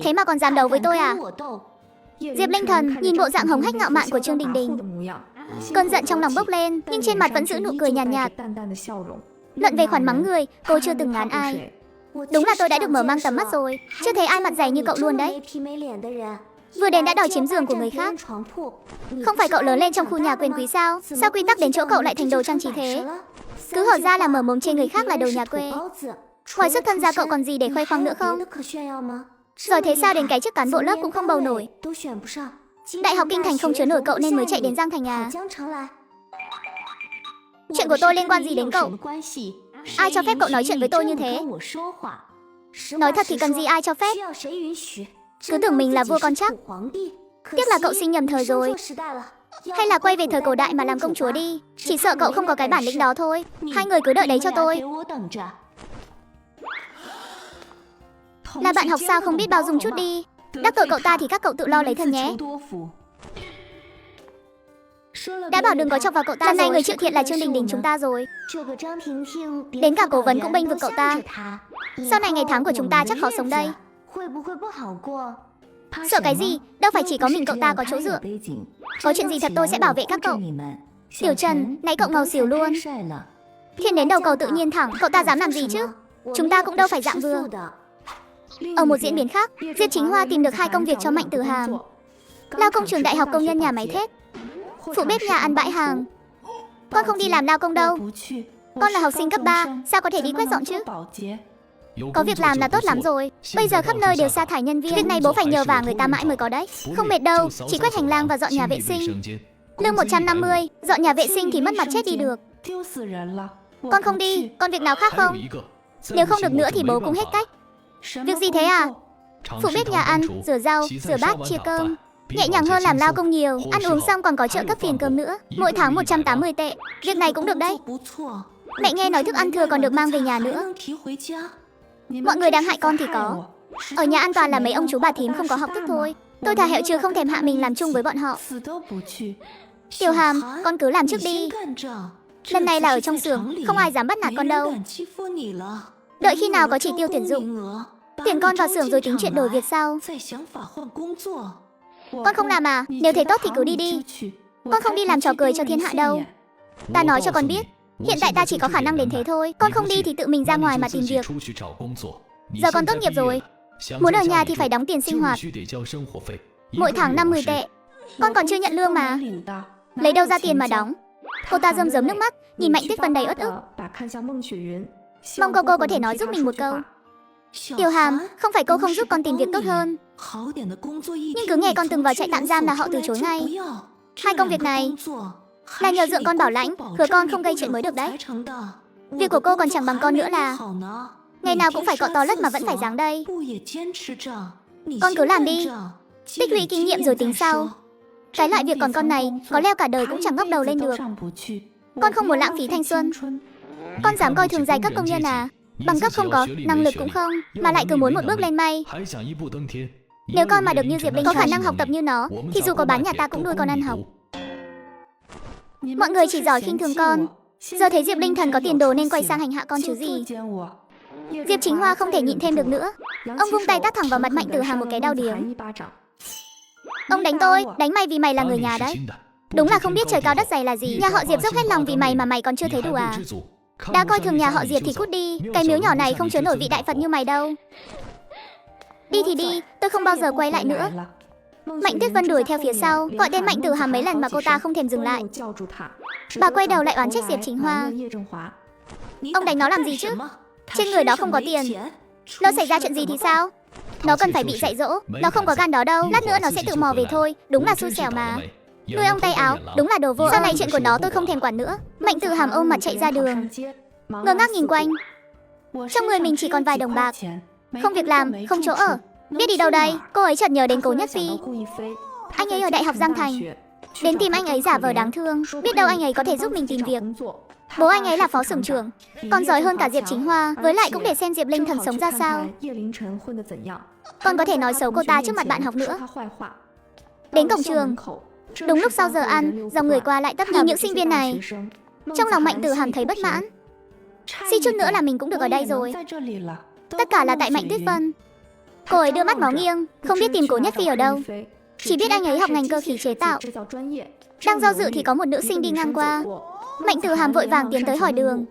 [SPEAKER 1] Thế mà còn dám đấu với tôi à? Diệp Linh Thần nhìn bộ dạng hống hách ngạo mạn của Trương Đình Đình. Cơn giận trong lòng bốc lên, nhưng trên mặt vẫn giữ nụ cười nhàn nhạt. Luận về khoản mắng người, cô chưa từng ngán ai. Đúng là tôi đã được mở mang tầm mắt rồi. Chưa thấy ai mặt dày như cậu luôn đấy. Vừa đến đã đòi chiếm giường của người khác. Không phải cậu lớn lên trong khu nhà quyền quý sao? Sao quy tắc đến chỗ cậu lại thành đồ trang trí thế? Cứ hở ra là mở mồm chê người khác là đồ nhà quê. Ngoài xuất thân ra cậu còn gì để khoe khoang nữa không? Rồi thế sao đến cái chức cán bộ lớp cũng không bầu nổi? Đại học Kinh Thành không chứa nổi cậu nên mới chạy đến Giang Thành à? Chuyện của tôi liên quan gì đến cậu? Ai cho phép cậu nói chuyện với tôi như thế? Nói thật thì cần gì ai cho phép? Cứ tưởng mình là vua con chắc. Tiếc là cậu sinh nhầm thời rồi. Hay là quay về thời cổ đại mà làm công chúa đi. Chỉ sợ cậu không có cái bản lĩnh đó thôi. Hai người cứ đợi đấy cho tôi. Là bạn học sao không biết bao dung chút đi. Đắc tội cậu ta thì các cậu tự lo lấy thân nhé. Đã bảo đừng có chọc vào cậu ta. Lần này người chịu thiệt là Trương Đình Đình chúng ta rồi. Đến cả cố vấn cũng bênh vực cậu ta. Sau này ngày tháng của chúng ta chắc khó sống đây. Sợ cái gì? Đâu phải chỉ có mình cậu ta có chỗ dựa. Có chuyện gì thật tôi sẽ bảo vệ các cậu. Tiểu Trần, nãy cậu ngầu xỉu luôn. Thiên đến đầu cầu tự nhiên thẳng. Cậu ta dám làm gì chứ? Chúng ta cũng đâu phải dạng vừa. Ở một diễn biến khác, Diệp Chính Hoa tìm được 2 công việc cho Mạnh Tử Hàm. Lao công trường đại học, công nhân nhà máy thép, phụ bếp nhà ăn bãi hàng. Con không đi làm lao công đâu. Con là học sinh cấp 3, sao có thể đi quét dọn chứ? Có việc làm là tốt lắm rồi. Bây giờ khắp nơi đều sa thải nhân viên. Việc này bố phải nhờ vả người ta mãi mới có đấy. Không mệt đâu, chỉ quét hành lang và dọn nhà vệ sinh. Lương 150, dọn nhà vệ sinh thì mất mặt chết đi được. Con không đi, còn việc nào khác không? Nếu không được nữa thì bố cũng hết cách. Việc gì thế à? Phụ bếp nhà ăn, rửa rau, rửa bát, chia cơm. Nhẹ nhàng hơn làm lao công nhiều. Ăn uống xong còn có trợ cấp tiền cơm nữa. Mỗi tháng 180 tệ. Việc này cũng được đấy. Mẹ nghe nói thức ăn thừa còn được mang về nhà nữa. Mọi người đang hại con thì có. Ở nhà an toàn là mấy ông chú bà thím không có học thức thôi. Tôi thà hẹo trừ không thèm hạ mình làm chung với bọn họ. Tiểu Hàm, con cứ làm trước đi. Lần này là ở trong xưởng, không ai dám bắt nạt con đâu. Đợi khi nào có chỉ tiêu tuyển dụng, tuyển con vào xưởng rồi tính chuyện đổi việc sau. Con không làm à? Nếu thấy tốt thì cứ đi đi. Con không đi làm trò cười cho thiên hạ đâu. Ta nói cho con biết, hiện tại ta chỉ có khả năng đến thế thôi. Con không đi thì tự mình ra ngoài mà tìm việc. Giờ con tốt nghiệp rồi, muốn ở nhà thì phải đóng tiền sinh hoạt. Mỗi tháng 50 tệ. Con còn chưa nhận lương mà. Lấy đâu ra tiền mà đóng? Cô ta rơm rớm nước mắt, nhìn Mạnh Tuyết Vân đầy uất ức. Mong cô có thể nói giúp mình một câu. Tiểu Hàm, không phải cô không giúp con tìm việc tốt hơn, nhưng cứ nghe con từng vào trại tạm giam là họ từ chối ngay. 2 công việc này là nhờ dượng con bảo lãnh, hứa con không gây chuyện mới được đấy. Việc của cô còn chẳng bằng con nữa là ngày nào cũng phải cọ to lất mà vẫn phải dáng đây. Con cứ làm đi, tích lũy kinh nghiệm rồi tính sau. Cái loại việc còn con này có leo cả đời cũng chẳng ngóc đầu lên được. Con không muốn lãng phí thanh xuân. Con dám coi thường giai cấp công nhân à? Bằng cấp không có, năng lực cũng không, mà lại cứ muốn một bước lên mây. Nếu con mà được như Diệp Linh có khả năng học tập như nó, thì dù có bán nhà ta cũng nuôi con ăn học. Mọi người chỉ giỏi khinh thường con. Giờ thấy Diệp Linh Thần có tiền đồ nên quay sang hành hạ con chứ gì. Diệp Chính Hoa không thể nhịn thêm được nữa. Ông vung tay tát thẳng vào mặt Mạnh Tử Hàm một cái đau điếng. Ông đánh tôi, đánh mày vì mày là người nhà đấy. Đúng là không biết trời cao đất dày là gì. Nhà họ Diệp dốc hết lòng vì mày mà mày còn chưa thấy đủ à? Đã coi thường nhà họ Diệp thì cút đi. Cái miếu nhỏ này không chứa nổi vị đại Phật như mày đâu. Đi thì đi, tôi không bao giờ quay lại nữa. Mạnh Tuyết Vân đuổi theo phía sau, gọi tên Mạnh Tử Hàm mấy lần mà cô ta không thèm dừng lại. Bà quay đầu lại oán trách Diệp Chính Hoa. Ông đánh nó làm gì chứ? Trên người đó không có tiền. Lỡ xảy ra chuyện gì thì sao? Nó cần phải bị dạy dỗ. Nó không có gan đó đâu. Lát nữa nó sẽ tự mò về thôi. Đúng là xui xẻo mà. Nuôi ông tay áo, đúng là đồ vô. Sau này chuyện của nó tôi không thèm quản nữa. Mạnh Tử Hàm ôm mặt chạy ra đường, ngơ ngác nhìn quanh. Trong người mình chỉ còn vài đồng bạc, không việc làm, không chỗ ở, biết đi đâu đây? Cô ấy chợt nhớ đến Cố Nhất Phi. Anh ấy ở Đại học Giang Thành. Đến tìm anh ấy giả vờ đáng thương, biết đâu anh ấy có thể giúp mình tìm việc. Bố anh ấy là phó xưởng trưởng, còn giỏi hơn cả Diệp Chính Hoa. Với lại cũng để xem Diệp Linh Thần sống ra sao. Còn có thể nói xấu cô ta trước mặt bạn học nữa. Đến cổng trường, đúng lúc sau giờ ăn, dòng người qua lại tấp nập. Nhìn những sinh viên này, trong lòng Mạnh Tử Hàm thấy bất mãn. Suy chút nữa là mình cũng được ở đây rồi. Tất cả là tại Mạnh Tuyết Vân. Cô ấy đưa mắt ngó nghiêng, không biết tìm Cố Nhất Phi ở đâu. Chỉ biết anh ấy học ngành cơ khí chế tạo. Đang do dự thì có một nữ sinh đi ngang qua. Mạnh Tử Hàm vội vàng tiến tới hỏi đường.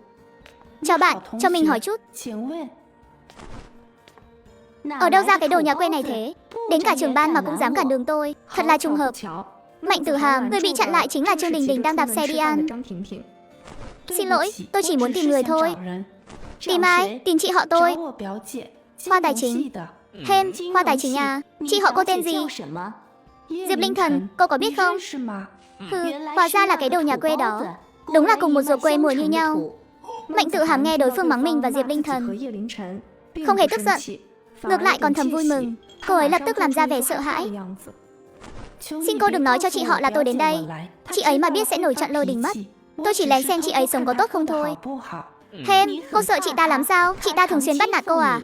[SPEAKER 1] Chào bạn, cho mình hỏi chút. Ở đâu ra cái đồ nhà quê này thế? Đến cả trường ban mà cũng dám cản đường tôi. Thật là trùng hợp. Mạnh Tử Hàm, người bị chặn lại chính là Trương Đình Đình đang đạp xe đi ăn. Xin lỗi, tôi chỉ muốn tìm người thôi. Tìm ai? Tìm chị họ tôi. Khoa tài chính. Hên, khoa tài chính à? Chị họ cô tên gì? Diệp Linh Thần, cô có biết không? Hóa ra là cái đồ nhà quê đó. Đúng là cùng một ruột quê mùa như nhau. Mạnh Tử Hàm nghe đối phương mắng mình và Diệp Linh Thần, không hề tức giận, ngược lại còn thầm vui mừng. Cô ấy lập tức làm ra vẻ sợ hãi. Xin cô đừng nói cho chị họ là tôi đến đây. Chị ấy mà biết sẽ nổi trận lôi đình mất. Tôi chỉ lén xem chị ấy sống có tốt không thôi. Hên, cô sợ chị ta lắm sao? Chị ta thường xuyên bắt nạt cô à?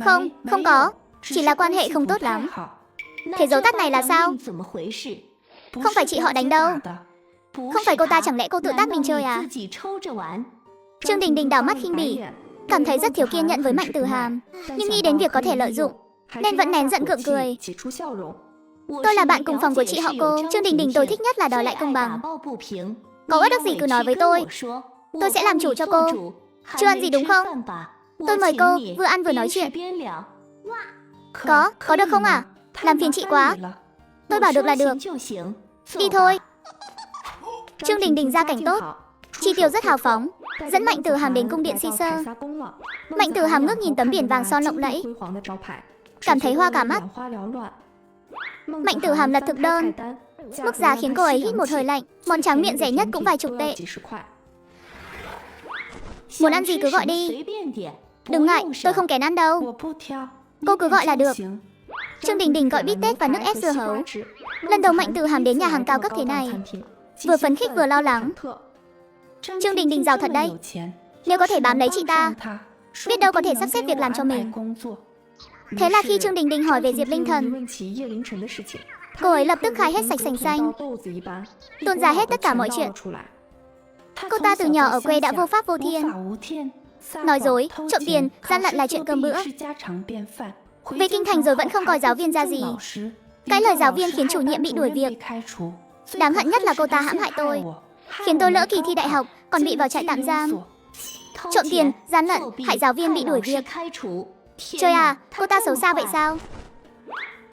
[SPEAKER 1] Không, không có. Chỉ là quan hệ không tốt lắm. Thế dấu tắt này là sao? Không phải chị họ đánh đâu. Không phải cô ta, chẳng lẽ cô tự tát mình chơi à? Trương Đình Đình đảo mắt khinh bỉ, cảm thấy rất thiếu kiên nhẫn với Mạnh Tử Hàm, nhưng nghĩ đến việc có thể lợi dụng nên vẫn nén giận gượng cười. Tôi là bạn cùng phòng của chị họ cô. Trương Đình Đình tôi thích nhất là đòi lại công bằng. Có uất ức gì cứ nói với tôi sẽ làm chủ cho cô. Chưa ăn gì đúng không? Tôi mời cô, vừa ăn vừa nói chuyện. Có được không à? Làm phiền chị quá. Tôi bảo được là được. Đi thôi. Trương Đình Đình ra cảnh tốt, chi tiêu rất hào phóng, dẫn Mạnh Tử Hàm đến cung điện Si Sơ. Mạnh Tử Hàm ngước nhìn tấm biển vàng son lộng lẫy, cảm thấy hoa cả mắt. Mạnh Tử Hàm lật thực đơn, mức giá khiến cô ấy hít một hơi lạnh. Món tráng miệng rẻ nhất cũng vài chục tệ. Muốn ăn gì cứ gọi đi. Đừng ngại, tôi không kén ăn đâu. Cô cứ gọi là được. Trương Đình Đình gọi bít tết và nước ép dưa hấu. Lần đầu Mạnh Tử Hàm đến nhà hàng cao cấp thế này, vừa phấn khích vừa lo lắng. Trương Đình Đình giàu thật đấy. Nếu có thể bám lấy chị ta, biết đâu có thể sắp xếp việc làm cho mình. Thế là khi Trương Đình Đình hỏi về Diệp Linh Thần, cô ấy lập tức khai hết sạch sành xanh, tuôn ra hết tất cả mọi chuyện. Cô ta từ nhỏ ở quê đã vô pháp vô thiên, nói dối, trộm tiền, gian lận là chuyện cơm bữa. Về kinh thành rồi vẫn không coi giáo viên ra gì. Cái lời giáo viên khiến chủ nhiệm bị đuổi việc. Đáng hận nhất là cô ta hãm hại tôi, khiến tôi lỡ kỳ thi đại học, còn bị vào trại tạm giam. Trộm tiền, gian lận, hại giáo viên bị đuổi việc. Trời à, cô ta xấu xa vậy sao?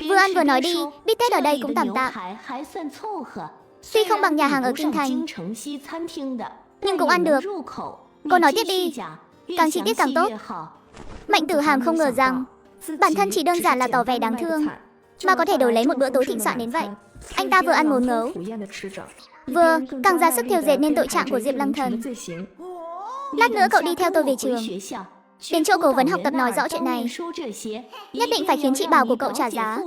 [SPEAKER 1] Vừa ăn vừa nói đi, bít tết ở đây cũng tạm tạm. Tuy không bằng nhà hàng ở kinh thành, nhưng cũng ăn được. Cô nói tiếp đi, càng chi tiết càng tốt. Mạnh Tử Hàm không ngờ rằng bản thân chỉ đơn giản là tỏ vẻ đáng thương mà có thể đổi lấy một bữa tối thịnh soạn đến vậy. Anh ta vừa ăn ngốn ngấu, vừa càng ra sức thêu dệt nên tội trạng của Diệp Lăng Thần. Lát nữa cậu đi theo tôi về trường, đến chỗ cố vấn học tập nói rõ chuyện này. Nhất định phải khiến chị bảo của cậu trả giá.